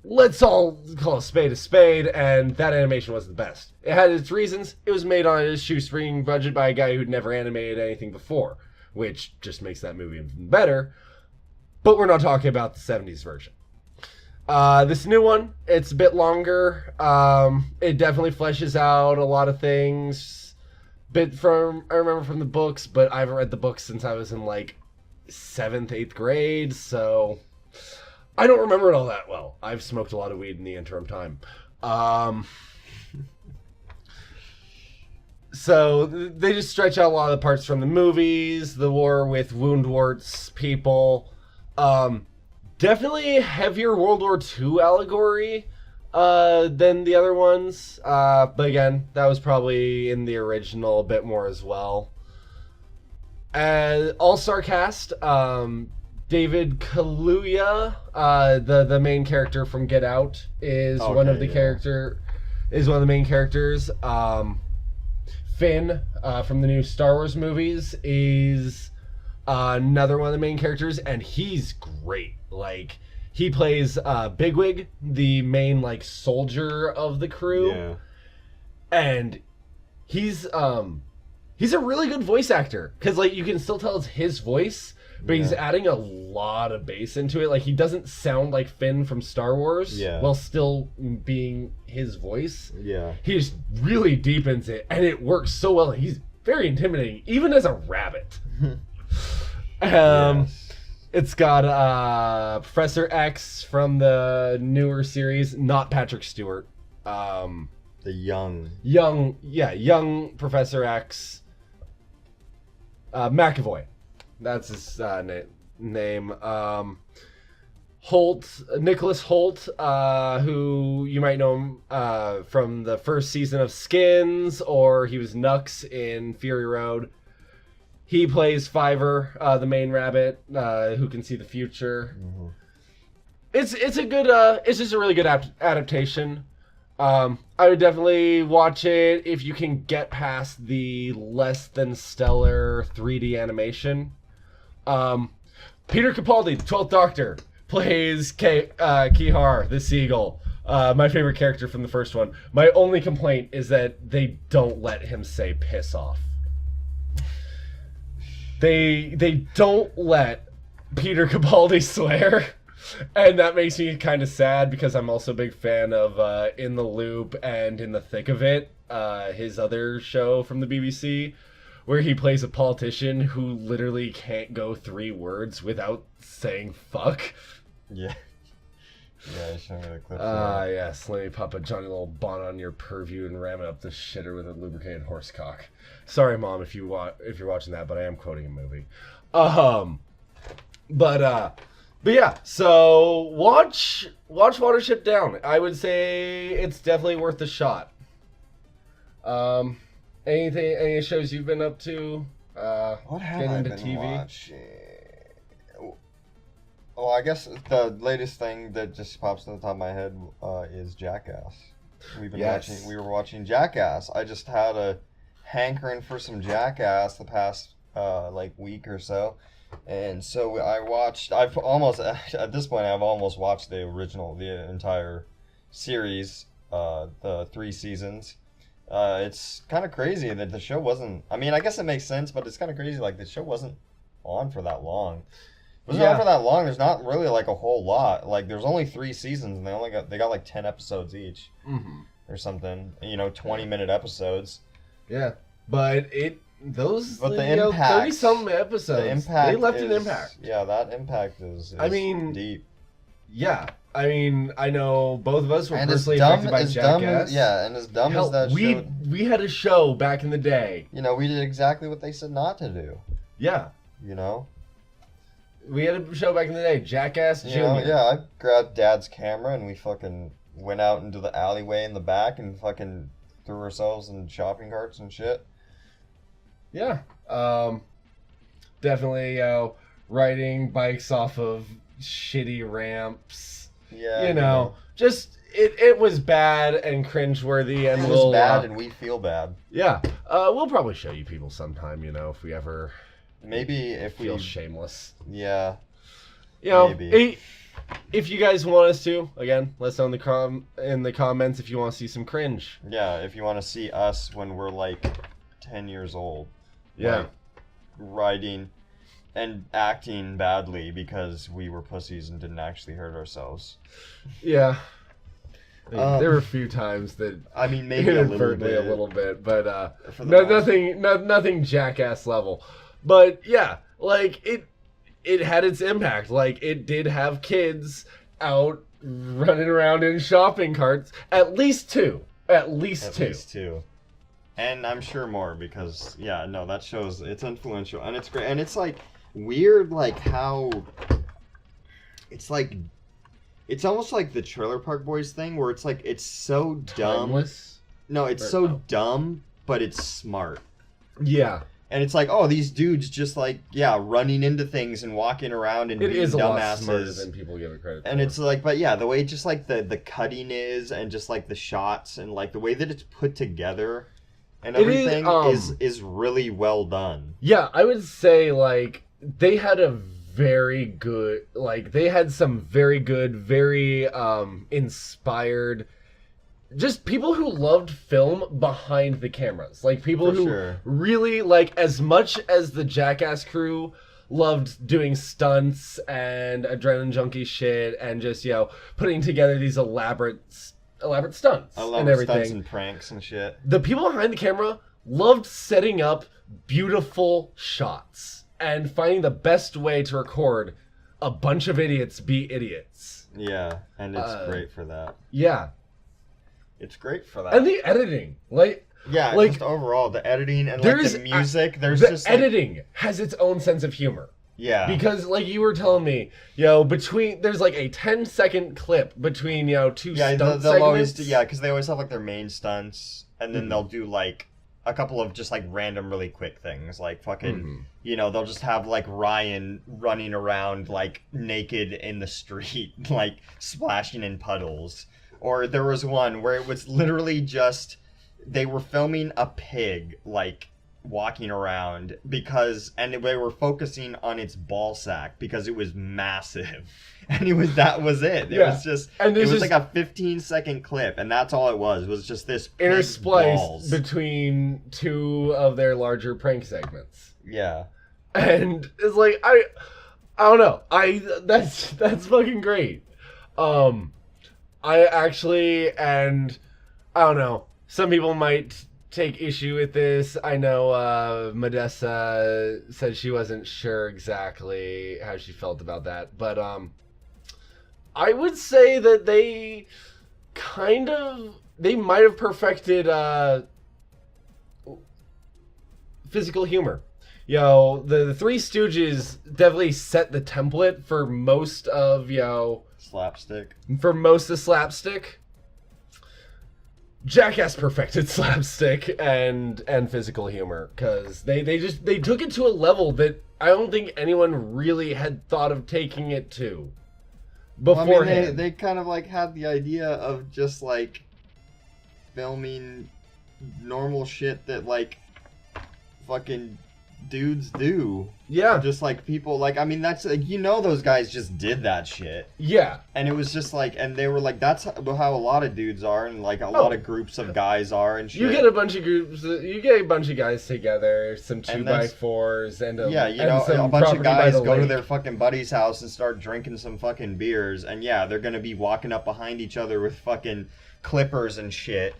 let's all call a spade, and that animation was the best. It had its reasons. It was made on a shoestring budget by a guy who'd never animated anything before, which just makes that movie even better. But we're not talking about the 70s version. This new one, it's a bit longer. It definitely fleshes out a lot of things. I remember from the books, but I haven't read the books since I was in like 7th, 8th grade, so I don't remember it all that well. I've smoked a lot of weed in the interim time. So they just stretch out a lot of the parts from the movies, the war with Woundwart's people. Definitely heavier World War II allegory than the other ones. But again, that was probably in the original a bit more as well. All-star cast, David Kaluuya, the main character from Get Out, is one of the main characters. Finn from the new Star Wars movies is another one of the main characters, and he's great. Like, he plays Bigwig, the main like soldier of the crew, and he's a really good voice actor because like you can still tell it's his voice, but he's adding a lot of bass into it. Like, he doesn't sound like Finn from Star Wars while still being his voice. Yeah, he just really deepens it, and it works so well. He's very intimidating, even as a rabbit. It's got Professor X from the newer series, not Patrick Stewart. The young Professor X. McAvoy, that's his name. Nicholas Holt, who you might know him from the first season of Skins, or he was Nux in Fury Road. He plays Fiverr, the main rabbit, who can see the future. Mm-hmm. It's a good, it's just a really good adaptation. I would definitely watch it if you can get past the less than stellar 3D animation. Peter Capaldi, the 12th Doctor, plays Kihar, the seagull. My favorite character from the first one. My only complaint is that they don't let him say piss off. They don't let Peter Capaldi swear. And that makes me kind of sad because I'm also a big fan of In the Loop and In the Thick of It, his other show from the BBC, where he plays a politician who literally can't go 3 words without saying fuck. Yeah. Yeah, show me the clip. Yes. Let me pop a Johnny Little Bon on your purview and ram it up the shitter with a lubricated horse cock. Sorry, Mom, if you're watching that, but I am quoting a movie. But yeah, so watch Watership Down. I would say it's definitely worth a shot. Any shows you've been up to? What have I been watching? Well, I guess the latest thing that just pops to the top of my head is Jackass. We were watching Jackass. I just had a hankering for some Jackass the past week or so. And so I've almost watched the entire series, the 3 seasons. It's kind of crazy that the show wasn't, I mean, I guess it makes sense, but it's kind of crazy, like, the show wasn't on for that long. It wasn't on for that long. There's not really, like, a whole lot. Like, there's only 3 seasons, and they got like 10 episodes or something, 20-minute episodes. Yeah, but the impact, 30-something episodes, they left an impact. Yeah, that impact is deep. Yeah, I mean, I know both of us were personally affected by Jackass. And as dumb as that show... We had a show back in the day. We did exactly what they said not to do. Yeah. We had a show back in the day, Jackass Jr. I grabbed Dad's camera and we fucking went out into the alleyway in the back and fucking threw ourselves in shopping carts and shit. Yeah. Definitely riding bikes off of shitty ramps. Yeah. Just it was bad and cringeworthy and it was bad and we feel bad. Yeah. We'll probably show you people sometime, if we ever feel shameless. Yeah. Maybe. If you guys want us to, again, let us know in the comments if you want to see some cringe. Yeah, if you want to see us when we're like 10 years old. Yeah. Like, riding and acting badly because we were pussies and didn't actually hurt ourselves. Yeah. There were a few times that maybe a little bit, but nothing Jackass level. But yeah, like it had its impact. Like it did have kids out running around in shopping carts. At least two. And I'm sure more because that shows it's influential and it's great and it's like weird like how it's like it's almost like the Trailer Park Boys thing where it's like it's so dumb. Timeless? No, it's dumb, but it's smart. Yeah. And it's like, oh, these dudes just like, running into things and walking around and being dumbasses. It is a lot smarter than people give it credit for. And it's like, but the way just like the cutting is and just like the shots and like the way that it's put together and everything is really well done. Yeah, I would say like they had some very good, very inspired, just people who loved film behind the cameras. Like people who really, like, as much as the Jackass crew loved doing stunts and adrenaline junkie shit and just, putting together these elaborate stunts and everything. Stunts and pranks and shit. The people behind the camera loved setting up beautiful shots and finding the best way to record a bunch of idiots be idiots. Yeah, and it's great for that. Yeah. It's great for that. And the editing. Just overall, the editing and the music, editing has its own sense of humor. Yeah. Because, like you were telling me, there's like a 10-second clip between, two stunt segments. Because they always have, like, their main stunts, and then they'll do, like, a couple of just, like, random, really quick things. Like, fucking, they'll just have, like, Ryan running around, like, naked in the street, like, splashing in puddles. Or there was one where it was literally just, they were filming a pig, like, walking around and they were focusing on its ball sack because it was massive. And that was it. It was just, and it was like a 15-second clip, and that's all it was just this interspliced between two of their larger prank segments. Yeah. And it's like, I don't know. That's fucking great. I actually, and I don't know, some people might take issue with this. I know Modessa said she wasn't sure exactly how she felt about that, but I would say that they might have perfected physical humor. The Three Stooges definitely set the template for most of slapstick. For most of slapstick. Jackass perfected slapstick and physical humor, because they took it to a level that I don't think anyone really had thought of taking it to beforehand. Well, I mean, they kind of like had the idea of just like filming normal shit that like fucking dudes do. Yeah. Just like people, like, I mean, that's like, those guys just did that shit. Yeah. And it was just like, and they were like, that's how a lot of dudes are, and like a lot of groups of guys are and shit. You get a bunch of guys together, some 2x4s, and a bunch of guys go to their fucking buddy's house and start drinking some fucking beers, and they're gonna be walking up behind each other with fucking clippers and shit.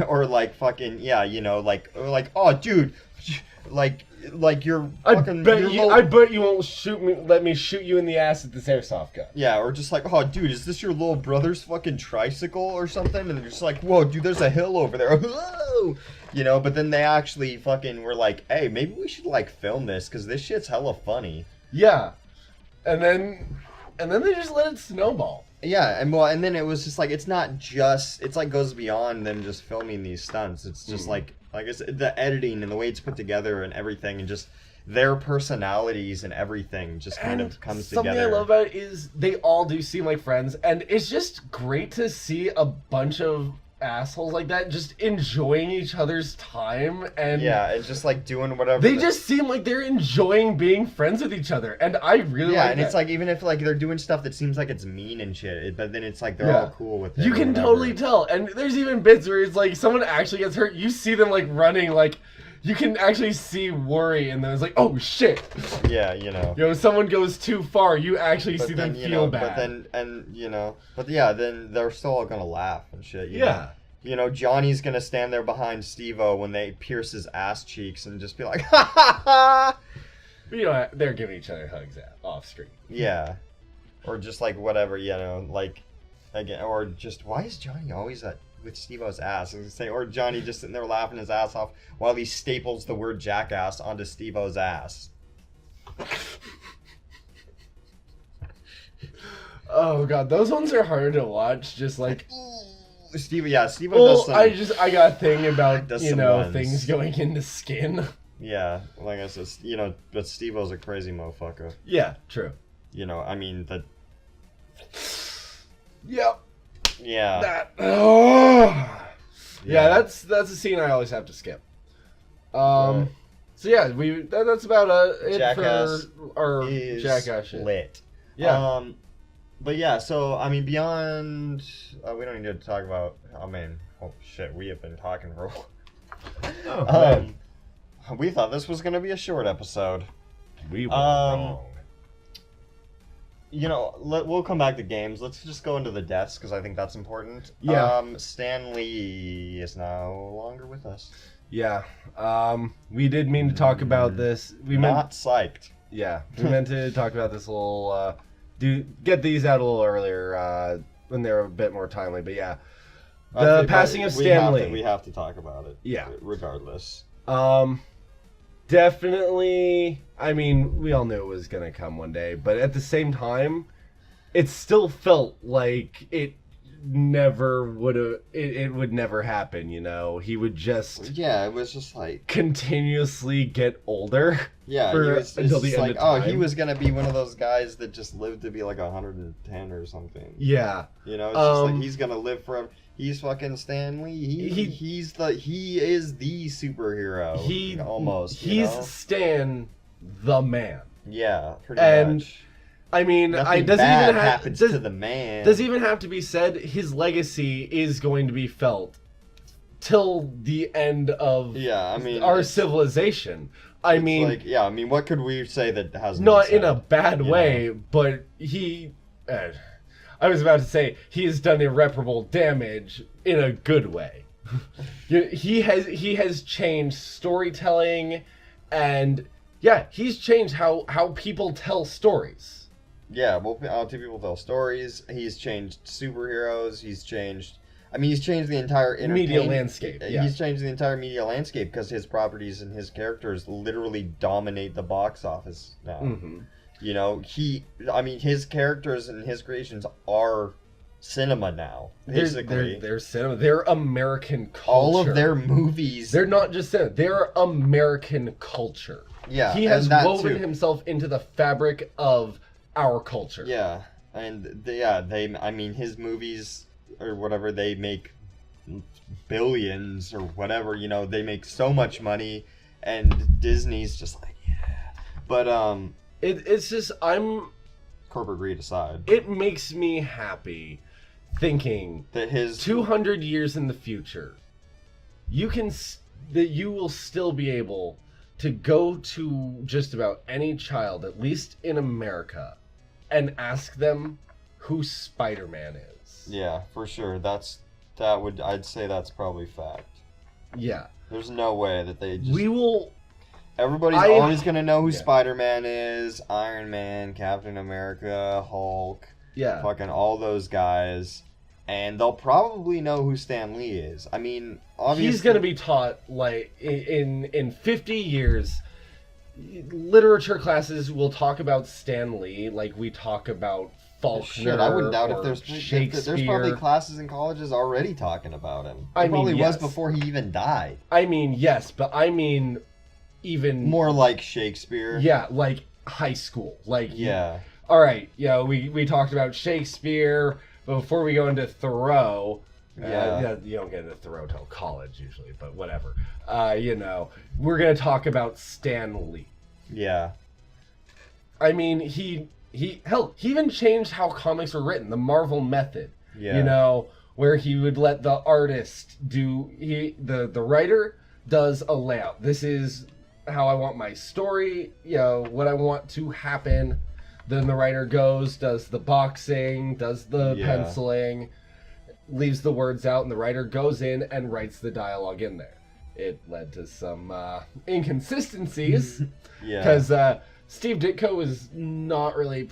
Or like fucking, like, oh dude, like you're fucking. I bet you won't let me shoot you in the ass with this airsoft gun. Yeah, or just like, oh dude, is this your little brother's fucking tricycle or something? And they're just like, whoa, dude, there's a hill over there. Whoa! But then they actually fucking were like, hey, maybe we should like film this because this shit's hella funny. Yeah, and then they just let it snowball. Yeah, and then it was just like, it's like goes beyond them just filming these stunts. It's just like it's the editing and the way it's put together and everything, and just their personalities and everything just kind of comes together. Something I love about it is they all do seem like friends, and it's just great to see a bunch of assholes like that just enjoying each other's time, and and just like doing whatever they just seem like they're enjoying being friends with each other, and I really like and that. It's like, even if like they're doing stuff that seems like it's mean and shit, but then it's like they're all cool with it. You can totally tell, and there's even bits where it's like someone actually gets hurt, you see them like running, like you can actually see worry in them. It's like, oh shit. Yeah, someone goes too far, you actually see them feel bad. But then they're still all gonna laugh and shit. Johnny's gonna stand there behind Steve-O when they pierce his ass cheeks and just be like, ha ha ha. But they're giving each other hugs off screen. Yeah. Or just like whatever, like, again, or just, why is Johnny always with Steve-O's ass? I was gonna say, or Johnny just sitting there laughing his ass off while he staples the word jackass onto Steve-O's ass. Oh god, those ones are hard to watch, just like... Steve-O does some... I got a thing about, things going into skin. Yeah, like I said, but Steve-O's a crazy motherfucker. Yeah, true. I mean, Yep. Yeah. That. Oh. Yeah, that's a scene I always have to skip. Right. So yeah, that's about it Jackass for our Jackass shit. Lit. Yeah. But yeah, so I mean, beyond, we don't need to talk about. I mean, oh shit, we have been talking for a while. Oh, we thought this was gonna be a short episode. We were wrong. We'll come back to games. Let's just go into the deaths because I think that's important. Yeah. Stan Lee is no longer with us. Yeah. We did mean to talk about this. Psyched. Yeah, we meant to talk about this a little. Get these out a little earlier when they're a bit more timely. But yeah, the passing of Stan Lee. We have to talk about it. Yeah. Regardless. Definitely. I mean, we all knew it was gonna come one day, but at the same time, it still felt like it never would have. It would never happen. He would just. Yeah, it was just like continuously get older. Yeah, until the end of time. He was gonna be one of those guys that just lived to be like 110 or something. Yeah, it's just like he's gonna live forever. He's fucking Stan Lee. He is the superhero. Almost. He's Stan the man. Yeah, pretty much. I mean, Nothing bad happens to the man. Does even have to be said? His legacy is going to be felt till the end of our civilization. I mean, like, yeah, I mean, what could we say that hasn't not been said? In a bad way, but he. I was about to say he has done irreparable damage in a good way. he has changed storytelling, and he's changed how people tell stories. Yeah, well, how people tell stories. He's changed superheroes. He's changed the entire media landscape. Yeah. He's changed the entire media landscape because his properties and his characters literally dominate the box office now. Mm-hmm. You know, his characters and his creations are cinema now. Basically, they're cinema. They're American culture. All of their movies. They're not just cinema. They're American culture. Yeah, he has woven himself into the fabric of our culture. Yeah, and his movies or whatever, they make billions or whatever. You know, they make so much money, and Disney's just like, but it's just corporate greed aside. It makes me happy thinking that his 200 years in the future, that you will still be able to go to just about any child, at least in America, and ask them who Spider-Man is. Yeah, for sure. I'd say that's probably fact. Yeah. There's no way that they just... Everybody's always going to know who Spider-Man is, Iron Man, Captain America, Hulk, fucking all those guys, and they'll probably know who Stan Lee is. I mean, obviously... He's going to be taught, like, in 50 years, literature classes will talk about Stan Lee like we talk about Faulkner. Shit, I wouldn't doubt if there's probably classes in colleges already talking about him. Was before he even died. I mean, yes, but I mean... even more like Shakespeare. Yeah, like high school. Like all right, we talked about Shakespeare, but before we go into Thoreau, you don't get into Thoreau till college usually, but whatever. We're gonna talk about Stan Lee. Yeah. I mean, he even changed how comics were written, the Marvel method. Yeah. Where he would let the artist the writer does a layout. This is how I want my story, what I want to happen. Then the writer does the boxing, does the penciling, leaves the words out, and the writer goes in and writes the dialogue in there. It led to some inconsistencies, because Steve Ditko was not really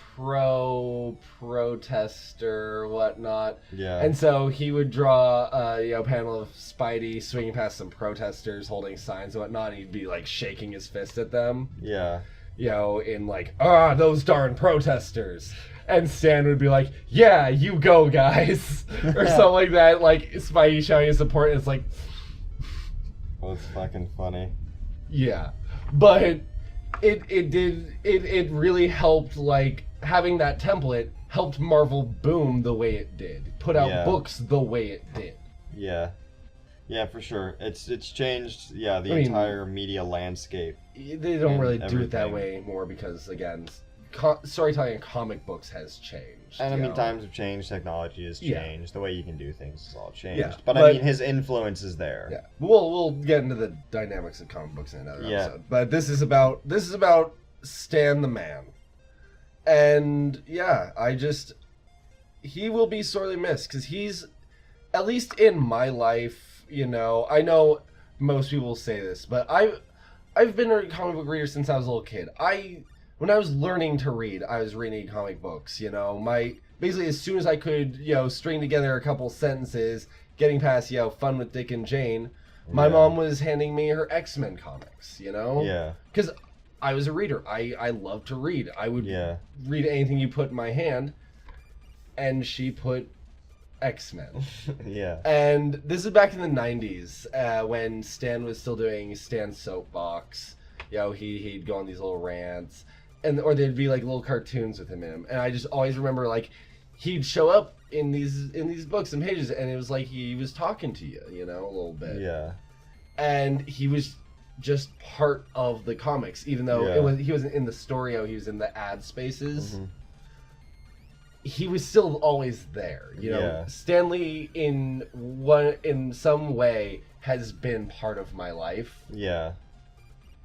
protester, whatnot. Yeah. And so he would draw a panel of Spidey swinging past some protesters holding signs and whatnot. And he'd be like shaking his fist at them. Yeah. In like, those darn protesters. And Stan would be like, yeah, you go, guys. Or something like that. Like Spidey showing his support. And it's like... That's fucking funny. Yeah. But... It really helped, like, having that template helped Marvel boom the way it did. Put out books the way it did. Yeah. Yeah, for sure. It's changed, entire media landscape. They don't really do it that way anymore because, again, storytelling in comic books has changed. And times have changed, technology has changed, the way you can do things has all changed. Yeah, but I mean, his influence is there. Yeah, we'll get into the dynamics of comic books in another episode. But this is about Stan the Man, and he will be sorely missed because he's, at least in my life, I know most people say this, but I've been a comic book reader since I was a little kid. When I was learning to read, I was reading comic books, basically as soon as I could, string together a couple sentences, getting past, Fun with Dick and Jane, my mom was handing me her X-Men comics, Yeah. Because I was a reader. I love to read. I would read anything you put in my hand, and she put X-Men. Yeah. And this is back in the 90s, when Stan was still doing Stan's Soapbox. He'd go on these little rants. Or there'd be like little cartoons with him in them. And I just always remember, like, he'd show up in these books and pages, and it was like he was talking to you, you know, a little bit. Yeah. And he was just part of the comics, even though he wasn't in the story, he was in the ad spaces. Mm-hmm. He was still always there, you know. Yeah. Stan Lee in some way has been part of my life. Yeah.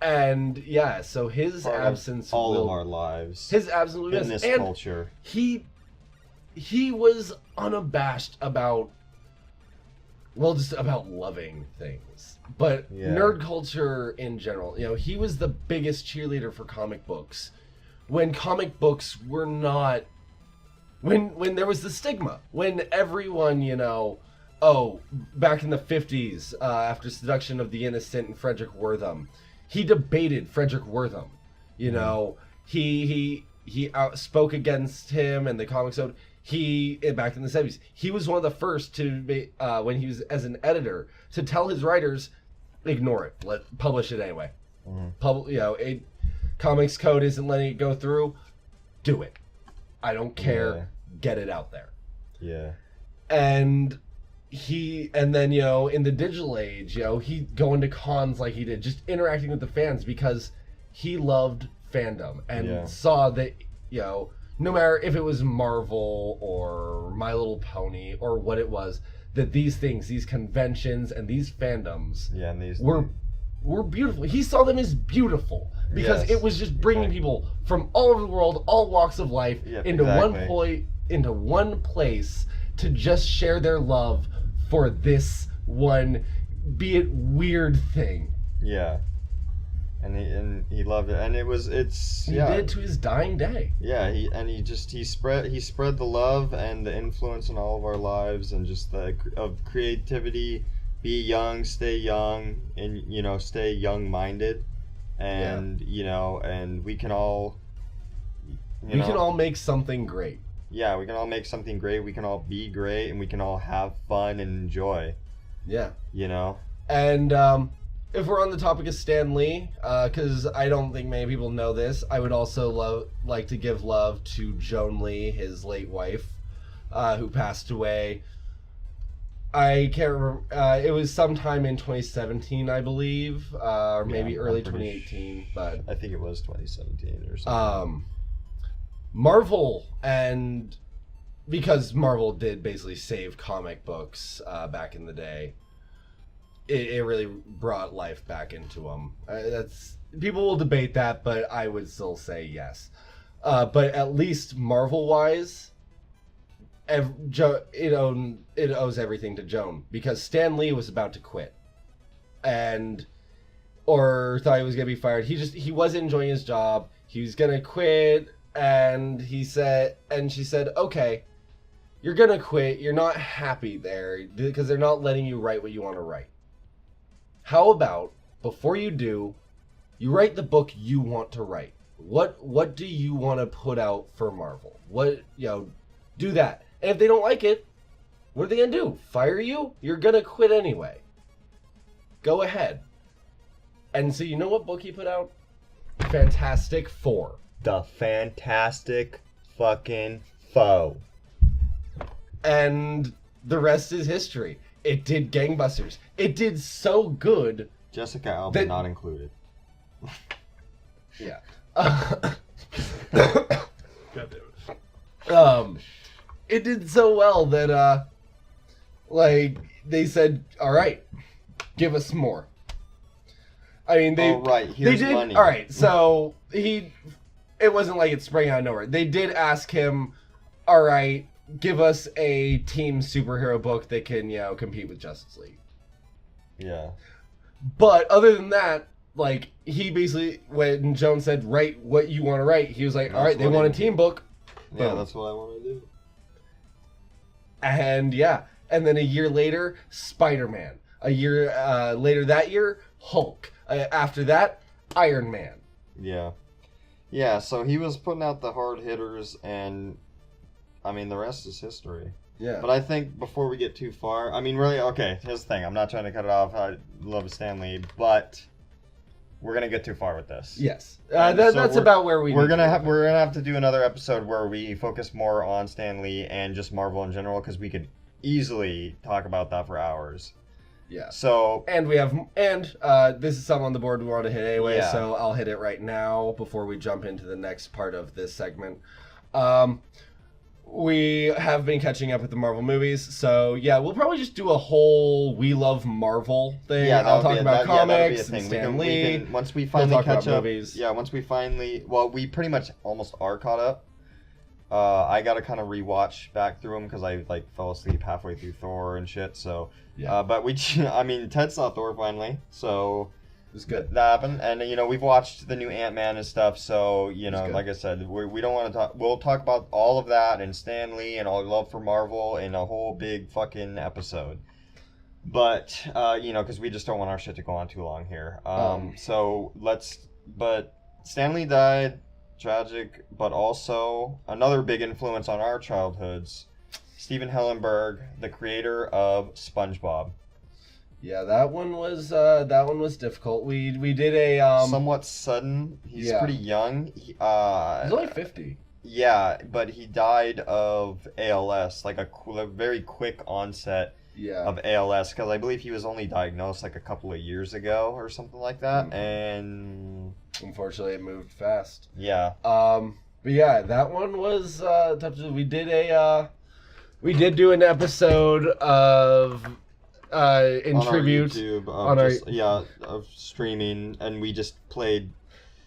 And so his part absence of all of our lives. His absence in this culture. He was unabashed about just about loving things. But nerd culture in general, you know, he was the biggest cheerleader for comic books when comic books were not. When there was the stigma, when everyone, you know, back in the 50s, after Seduction of the Innocent and Frederick Wortham, he debated Frederick Wortham. You know, he spoke against him and the comics. Back in the 70s, he was one of the first to, when he was as an editor, to tell his writers, ignore it, publish it anyway. Mm-hmm. Comics code isn't letting it go through. Do it. I don't care. Yeah. Get it out there. Yeah. And then, you know, in the digital age, you know, he going to cons like he did, just interacting with the fans because he loved fandom and saw that, you know, no matter if it was Marvel or My Little Pony or what it was, that these things, these conventions and these fandoms were beautiful. He saw them as beautiful because it was just bringing people from all over the world, all walks of life, into one place to just share their love for this one, be it weird thing. Yeah. And he loved it, and he did to his dying day. Yeah, he spread the love and the influence in all of our lives, and just of creativity. Be young, stay young, and you know, stay young-minded, and you know, and we can all can all make something great. Yeah, we can all make something great. We can all be great, and we can all have fun and enjoy. Yeah, you know. And if we're on the topic of Stan Lee, because I don't think many people know this, I would also like to give love to Joan Lee, his late wife, who passed away. I can't remember. It was sometime in 2017, I believe, or maybe early 2018. But I think it was 2017 or something. Marvel, and because Marvel did basically save comic books back in the day, it really brought life back into them. People will debate that, but I would still say yes. But at least Marvel-wise, it owes everything to Joan, because Stan Lee was about to quit, or thought he was gonna be fired. He wasn't enjoying his job. He was gonna quit, and she said, "Okay, you're gonna quit. You're not happy there because they're not letting you write what you want to write. How about before you do, you write the book you want to write? What do you want to put out for Marvel? Do that." And if they don't like it, what are they going to do? Fire you? You're going to quit anyway. Go ahead. And so you know what book he put out? Fantastic Four. The Fantastic fucking Foe. And the rest is history. It did gangbusters. It did so good. Jessica Alba not included. Yeah. God damn it. It did so well that, they said, "All right, give us more." I mean, they did. Money. All right, so it wasn't like it sprang out of nowhere. They did ask him, "All right, give us a team superhero book that can, compete with Justice League." Yeah. But other than that, he basically, when Joan said, "Write what you want to write," he was like, "All right, they want a team book." Yeah, that's what I want to do. And and then a year later, Spider-Man. A year later that year, Hulk. After that, Iron Man. Yeah. Yeah, so he was putting out the hard hitters, and I mean, the rest is history. Yeah. But I think before we get too far, I mean, really, okay, here's the thing. I'm not trying to cut it off. I love Stan Lee, but we're gonna get too far with this. Yes, that's about where we're gonna have to do another episode where we focus more on Stan Lee and just Marvel in general, because we could easily talk about that for hours. Yeah. So and this is something on the board we want to hit anyway, so I'll hit it right now before we jump into the next part of this segment. We have been catching up with the Marvel movies, so yeah, we'll probably just do a whole We Love Marvel thing. Yeah, I'll talk about comics and Stan Lee. Once we finally catch up, we pretty much almost are caught up. I gotta kind of rewatch back through them because I fell asleep halfway through Thor and shit. So, but Ted saw Thor finally, so it was good. That happened, and we've watched the new Ant-Man and stuff. So like I said, we don't want to talk. We'll talk about all of that and Stan Lee and all love for Marvel in a whole big fucking episode. But because we just don't want our shit to go on too long here. But Stan Lee died. Tragic, but also another big influence on our childhoods. Steven Hillenburg, the creator of SpongeBob. Yeah, that one was difficult. We did a somewhat sudden. He's pretty young. He's only 50. Yeah, but he died of ALS, like a very quick onset of ALS, because I believe he was only diagnosed like a couple of years ago or something like that, and unfortunately it moved fast. Yeah. But yeah, that one was tough. We did do an episode of in on tribute our YouTube of streaming, and we just played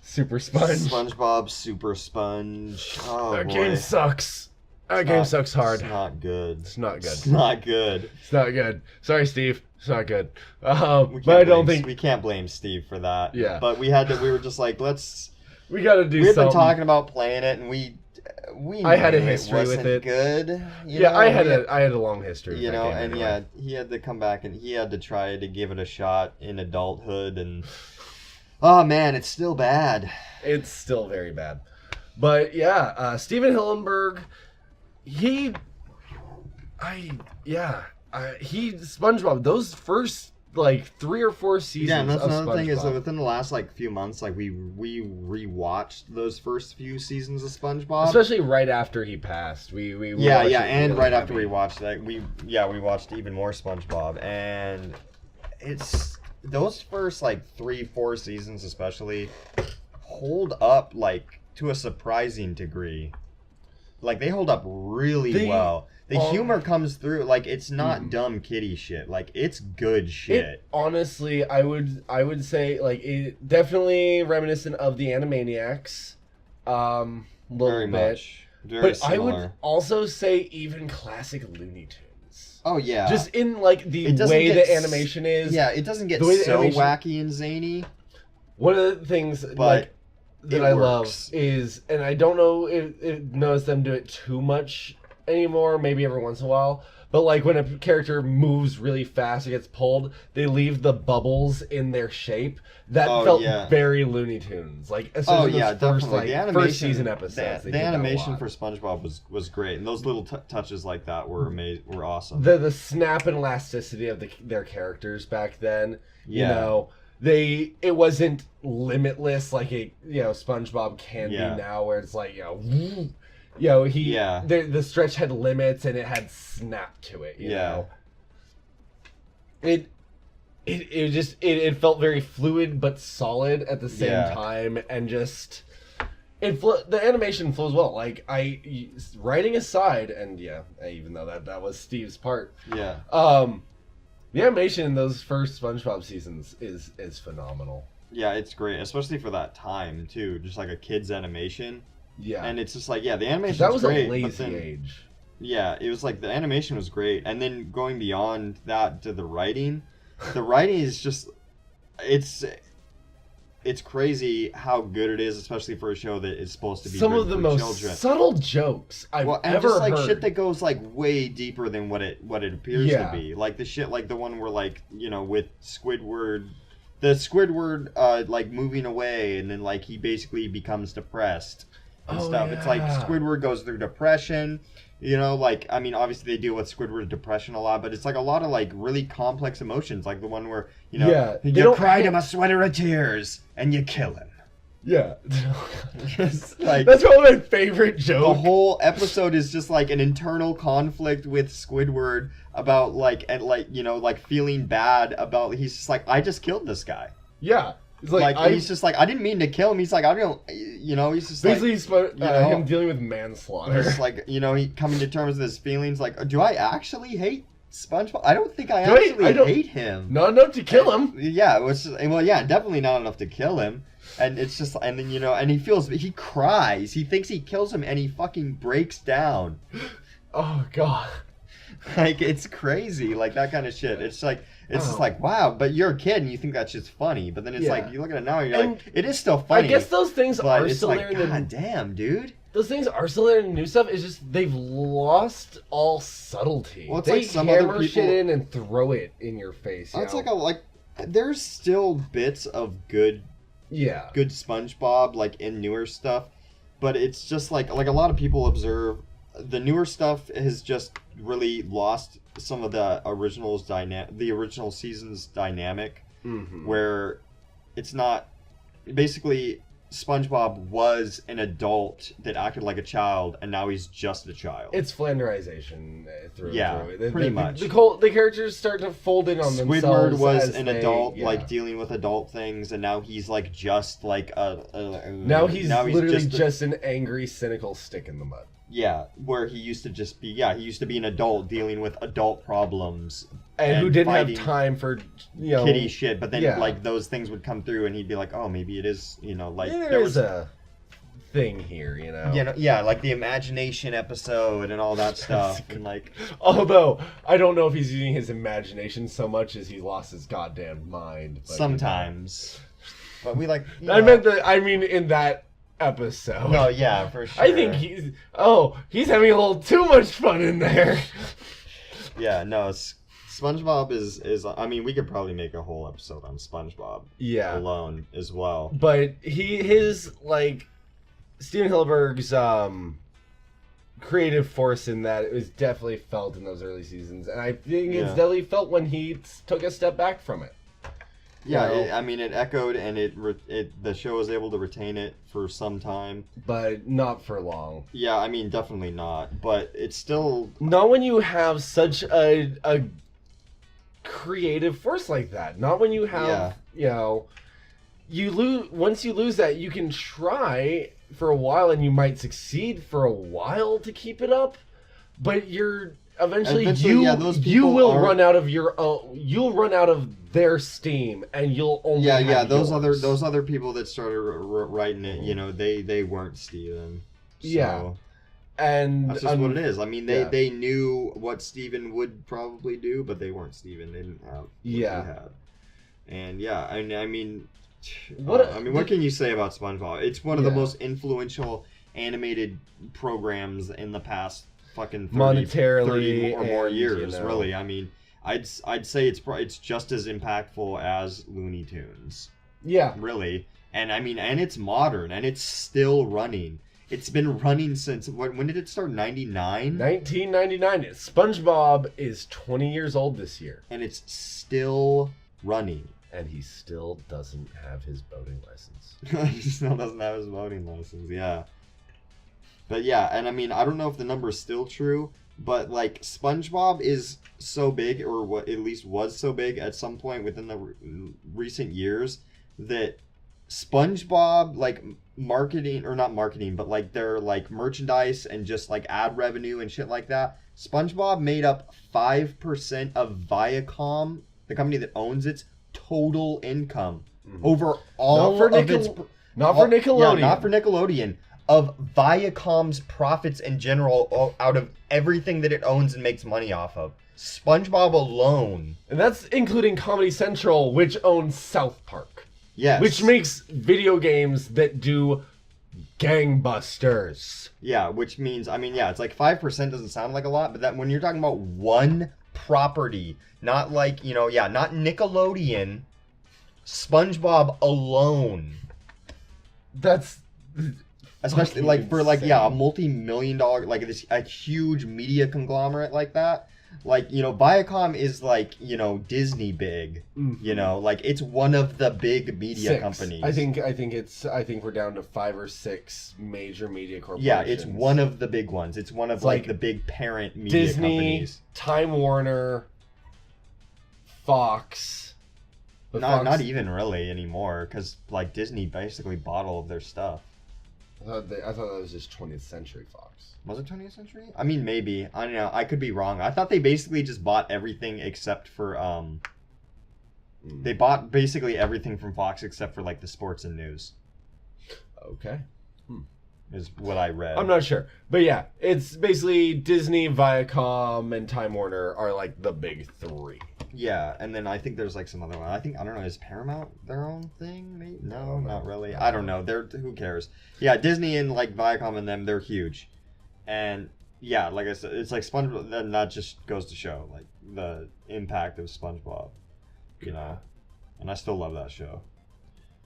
Super Sponge. SpongeBob Super Sponge. Oh, that game sucks. That game sucks hard. It's not good. It's not good. It's not good. It's not good. Sorry, Steve. It's not good. But I don't think we can't blame Steve for that. Yeah. But we were just like, we got to do something. We've been talking about playing it, and we I had a history with it. Good. I had a long history. With that game anyway. He had to come back and he had to try to give it a shot in adulthood, and oh man, it's still bad. It's still very bad. But yeah, Steven Hillenburg. SpongeBob, those first 3 or 4 seasons. Yeah, and that's another SpongeBob. thing is that within the last few months, we rewatched those first few seasons of SpongeBob, especially right after he passed. We and right after we watched that, we watched even more SpongeBob, and it's those first 3-4 seasons especially hold up to a surprising degree. They hold up really well. The humor comes through. It's not dumb kiddie shit. It's good shit. Honestly, I would say it definitely reminiscent of the Animaniacs, Very bit. Much. Very but similar. I would also say even classic Looney Tunes. Oh yeah. Just in the way the animation is. Yeah, it doesn't get so wacky and zany. One of the things that I love is, and I don't know if notice them do it too much anymore, maybe every once in a while, but when a character moves really fast or gets pulled, they leave the bubbles in their shape. That felt very Looney Tunes. Definitely. The animation, first season episodes. The animation for SpongeBob was great, and those little touches like that were amazing, were awesome. The snap and elasticity of their characters back then. It wasn't limitless SpongeBob can be now, where it's the stretch had limits and it had snap to it. You know, it felt very fluid but solid at the same time, and just the animation flows well. Writing aside, and even though that was Steve's part, the animation in those first SpongeBob seasons is phenomenal. Yeah, it's great, especially for that time too. Just a kid's animation. Yeah, and it's just the animation. That was great, a lazy age. Yeah, it was the animation was great, and then going beyond that to the writing is just it's crazy how good it is, especially for a show that is supposed to be some of the most children. Subtle jokes I've ever heard. Shit that goes way deeper than what it appears to be. The shit the one where with Squidward, the Squidward moving away, and then he basically becomes depressed. and stuff. Yeah. It's like Squidward goes through depression. You know, like, I mean, obviously they deal with Squidward's depression a lot, but it's like a lot of like really complex emotions, like the one where, you know, you cried him a sweater of tears and you kill him. Yeah. Like, that's probably my favorite joke. The whole episode is just like an internal conflict with Squidward about like, and like, you know, like feeling bad about, he's just like, I just killed this guy. Yeah. He's like he's just like, I didn't mean to kill him. He's like, I don't, you know, he's just basically like, him dealing with manslaughter. Just like, you know, he coming to terms with his feelings. Like, do I actually hate SpongeBob? I don't think I hate him. Not enough to kill him. Yeah, well, yeah, definitely not enough to kill him. And it's just, and then, you know, and he cries. He thinks he kills him, and he fucking breaks down. Oh God. Like, it's crazy, like that kind of shit. It's like, it's just like, wow, but you're a kid and you think that shit's funny, but then it's like, you look at it now and you're like, it is still funny. I guess those things are still like, there. God damn, dude. Those things are still there in the new stuff. It's just they've lost all subtlety. Well, it's they like some hammer other people shit in and throw it in your face. It's like there's still bits of good SpongeBob like in newer stuff, but it's just like a lot of people observe the newer stuff has just really lost some of the the original season's dynamic, where it's not basically SpongeBob was an adult that acted like a child, and now he's just a child. It's Flanderization through and through. Pretty much. The characters start to fold in on themselves. Squidward was an adult, like dealing with adult things, and now he's like just like now he's literally just an angry, cynical stick in the mud. Yeah, where he used to just be, he used to be an adult dealing with adult problems. And who didn't have time for, you know... kitty shit, but then, like, those things would come through and he'd be like, oh, maybe it is, you know, like... There was a thing here, you know? Yeah, like the imagination episode and all that stuff, and like... Although, I don't know if he's using his imagination so much as he lost his goddamn mind. But, sometimes. But we like... I mean, in that... episode. No, yeah, for sure. I think he's having a little too much fun in there. Yeah, no, SpongeBob is I mean, we could probably make a whole episode on SpongeBob alone as well. But his like Steven Hillenburg's creative force in that, it was definitely felt in those early seasons, and I think it's definitely felt when he took a step back from it. Yeah, I mean, it echoed, and the show was able to retain it for some time, but not for long. Yeah, I mean, definitely not. But it's still not when you have such a creative force like that. Not when you have you know, once you lose that, you can try for a while, and you might succeed for a while to keep it up, but eventually you will run out of your own. You'll run out of their steam, and you'll only those other people that started writing it, you know, they weren't Steven. So and that's just what it is. I mean, they knew what Steven would probably do, but they weren't Steven. They didn't have what he had. And I mean, what can you say about SpongeBob? It's one of the most influential animated programs in the past fucking 30 or more years, you know. Really. I mean, I'd say it's just as impactful as Looney Tunes. Yeah. Really. And I mean, and it's modern, and it's still running. It's been running since, when did it start? 99? 1999. SpongeBob is 20 years old this year. And it's still running. And he still doesn't have his boating license. He still doesn't have his boating license, yeah. But yeah, and I mean, I don't know if the number is still true, but like SpongeBob is so big, or what at least was so big at some point within the recent years, that SpongeBob, like marketing, or not marketing, but like their like merchandise and just like ad revenue and shit like that, SpongeBob made up 5% of Viacom, the company that owns its total income over all of its... Not for Nickelodeon. Yeah, not for Nickelodeon. Of Viacom's profits in general, out of everything that it owns and makes money off of. SpongeBob alone. And that's including Comedy Central, which owns South Park. Yes. Which makes video games that do gangbusters. Yeah, which means, I mean, yeah, it's like 5% doesn't sound like a lot, but that when you're talking about one property, not like, you know, not Nickelodeon, SpongeBob alone. That's especially like for like a multi-million-dollar like a huge media conglomerate like that. Like, you know, Viacom is like, you know, Disney big. Mm-hmm. You know, like it's one of the big media companies. I think we're down to 5 or 6 major media corporations. Yeah, it's one of the big ones. It's one of like the big parent media Disney, companies. Time Warner, Fox. Not even really anymore, because like Disney basically bought all of their stuff. I thought that was just 20th Century Fox. Was it 20th Century? I mean, maybe. I don't know. I could be wrong. I thought they basically just bought everything except for They bought basically everything from Fox except for like the sports and news. Okay. Is what I read. I'm not sure. But yeah, it's basically Disney, Viacom, and Time Warner are like the big 3. Yeah, and then I think there's like some other one. I don't know, is Paramount their own thing? Maybe? No, not really. I don't know. Who cares? Yeah, Disney and like Viacom and them, they're huge. And yeah, like I said, it's like SpongeBob, and that just goes to show like the impact of SpongeBob, you know. And I still love that show.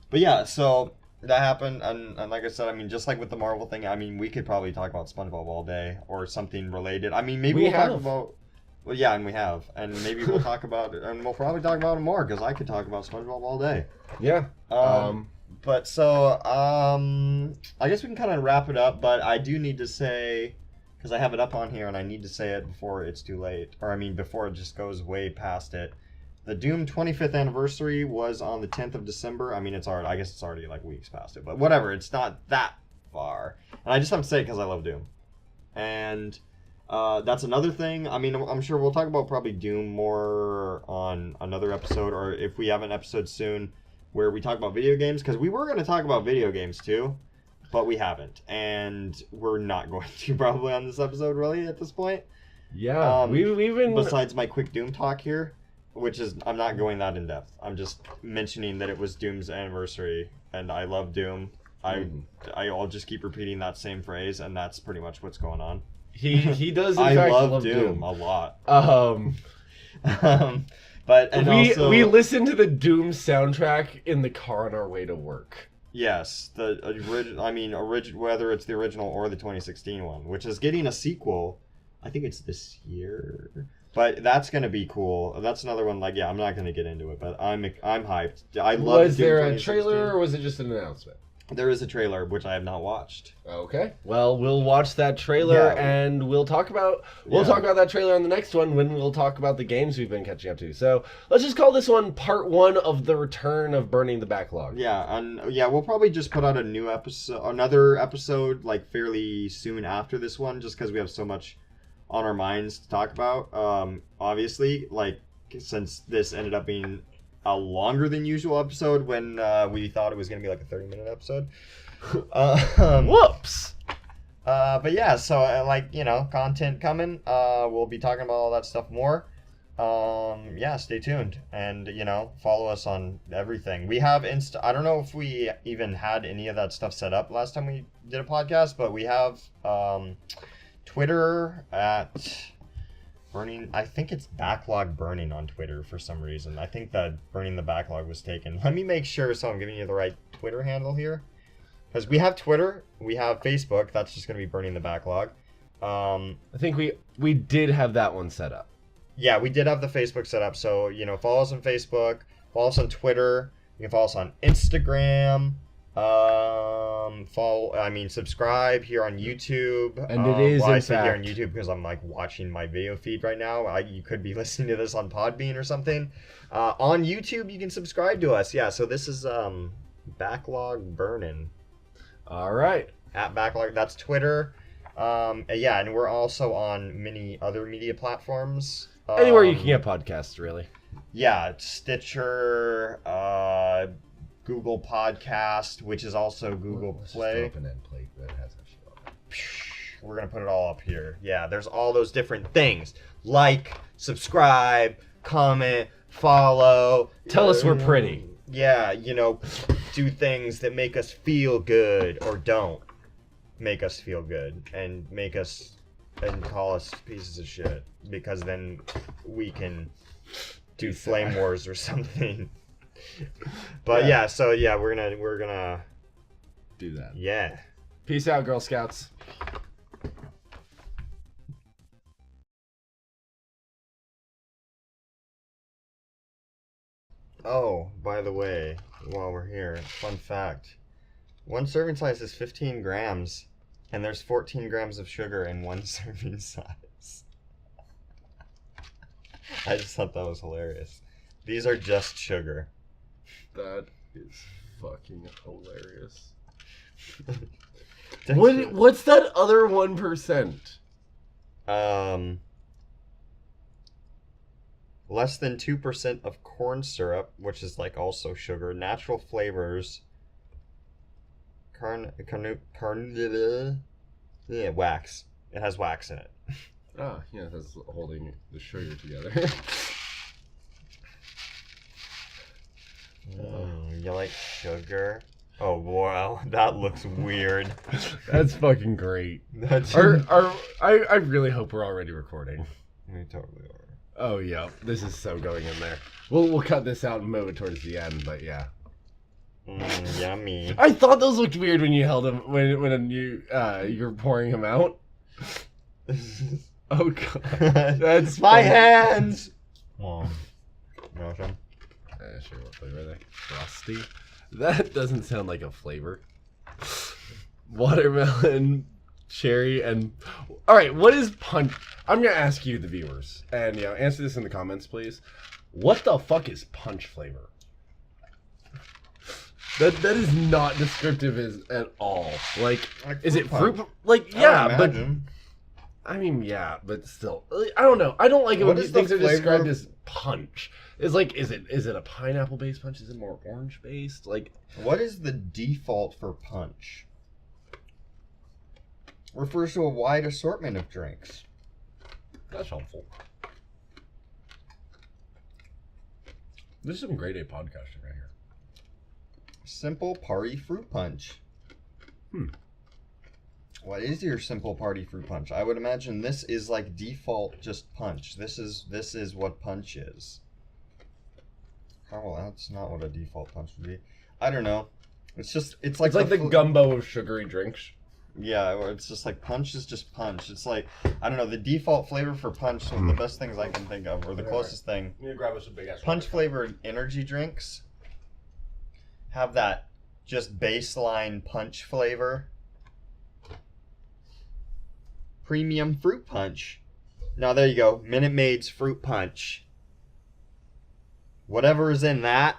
But yeah, so that happened, and like I said, I mean, just like with the Marvel thing, I mean, we could probably talk about SpongeBob all day or something related. I mean, maybe we'll talk about. Well, yeah, and we have, and maybe we'll talk about it, and we'll probably talk about it more because I could talk about SpongeBob all day. Yeah. But so I guess we can kind of wrap it up. But I do need to say, because I have it up on here, and I need to say it before it's too late, or I mean before it just goes way past it. The Doom 25th anniversary was on the 10th of December. I mean, I guess it's already like weeks past it, but whatever. It's not that far, and I just have to say it because I love Doom, and. That's another thing. I mean, I'm sure we'll talk about probably Doom more on another episode, or if we have an episode soon where we talk about video games, because we were going to talk about video games too, but we haven't, and we're not going to probably on this episode really at this point. Yeah, we've been... Besides my quick Doom talk here, which is, I'm not going that in depth. I'm just mentioning that it was Doom's anniversary, and I love Doom. I'll just keep repeating that same phrase, and that's pretty much what's going on. He does in fact love Doom a lot. But we listened to the Doom soundtrack in the car on our way to work. Yes, the original. I mean, whether it's the original or the 2016 one, which is getting a sequel. I think it's this year, but that's gonna be cool. That's another one. Like, yeah, I'm not gonna get into it, but I'm hyped. I love. Was there a trailer or was it just an announcement? There is a trailer, which I have not watched. Okay. Well, we'll watch that trailer, and we'll talk about that trailer on the next one when we'll talk about the games we've been catching up to. So let's just call this one part 1 of the return of Burning the Backlog. Yeah, and we'll probably just put out another episode like fairly soon after this one, just because we have so much on our minds to talk about. Obviously, like since this ended up being a longer than usual episode when we thought it was going to be like a 30-minute episode. Whoops! But yeah, so like, you know, content coming. We'll be talking about all that stuff more. Yeah, stay tuned. And, you know, follow us on everything. We have I don't know if we even had any of that stuff set up last time we did a podcast, but we have Twitter at... Burning, I think it's Backlog Burning on Twitter for some reason. I think that Burning the Backlog was taken. Let me make sure so I'm giving you the right Twitter handle here. Because we have Twitter, we have Facebook, that's just going to be Burning the Backlog. I think we did have that one set up. Yeah, we did have the Facebook set up. So, you know, follow us on Facebook, follow us on Twitter, you can follow us on Instagram. Subscribe here on YouTube. And it is, I say here on YouTube because I'm like watching my video feed right now. You could be listening to this on Podbean or something. On YouTube, you can subscribe to us. Yeah, so this is Backlog Burning. All right. At Backlog, that's Twitter. Yeah, and we're also on many other media platforms. Anywhere you can get podcasts, really. Yeah, Stitcher, Google Podcast, which is also Google Play. We're going to put it all up here. Yeah, there's all those different things. Like, subscribe, comment, follow. Tell us we're pretty. Yeah, you know, do things that make us feel good or don't make us feel good and call us pieces of shit, because then we can do flame wars or something. But yeah, so yeah, we're gonna do that. Yeah. Peace out, Girl Scouts. Oh, by the way, while we're here, fun fact. One serving size is 15 grams, and there's 14 grams of sugar in one serving size. I just thought that was hilarious. These are just sugar. That is fucking hilarious. What? What's that other 1%? Less than 2% of corn syrup, which is like also sugar. Natural flavors. Wax. It has wax in it. Ah, yeah, that's holding the sugar together. You like sugar? Oh wow, that looks weird. That's fucking great. I really hope we're already recording. We totally are. Oh yeah, this is so going in there. We'll cut this out and move it towards the end, but yeah. Yummy. I thought those looked weird when you held them when you're pouring them out. Oh god, that's my funny. hands. Sure. What flavor are they? Frosty. That doesn't sound like a flavor. Watermelon, cherry, and all right. What is punch? I'm gonna ask you, the viewers, and answer this in the comments, please. What the fuck is punch flavor? That is not descriptive at all. Like is it fruit? Like yeah, but I mean yeah, but still, I don't know. I don't like it when things are described as punch. Is it a pineapple based punch? Is it more orange based? Like what is the default for punch? Refers to a wide assortment of drinks. That's helpful. This is some grade A podcasting right here. Simple party fruit punch. What is your simple party fruit punch? I would imagine this is like default just punch. This is what punch is. Oh, well, that's not what a default punch would be. I don't know. It's like the gumbo of sugary drinks. Yeah, or it's just like punch is just punch. It's like, I don't know, the default flavor for punch, one of the best things I can think of, or the closest thing. You grab us a big ass punch flavored energy drinks have that just baseline punch flavor. Premium fruit punch. Now there you go, Minute Maid's fruit punch. Whatever is in that,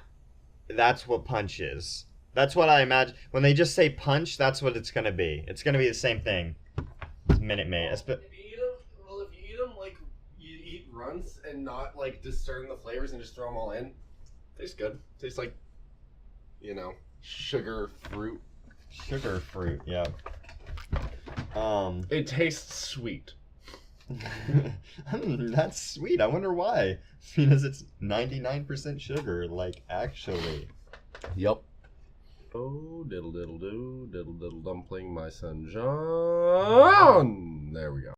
that's what punch is. That's what I imagine. When they just say punch, that's what it's going to be. It's going to be the same thing as Minute Maid. If you eat them like you eat runts and not like discern the flavors and just throw them all in, tastes good. Tastes like, sugar fruit. Sugar fruit, yeah. It tastes sweet. That's sweet. I wonder why. Because it's 99% sugar, like actually. Yep. Oh, diddle diddle do, diddle diddle dumpling, my son John. There we go.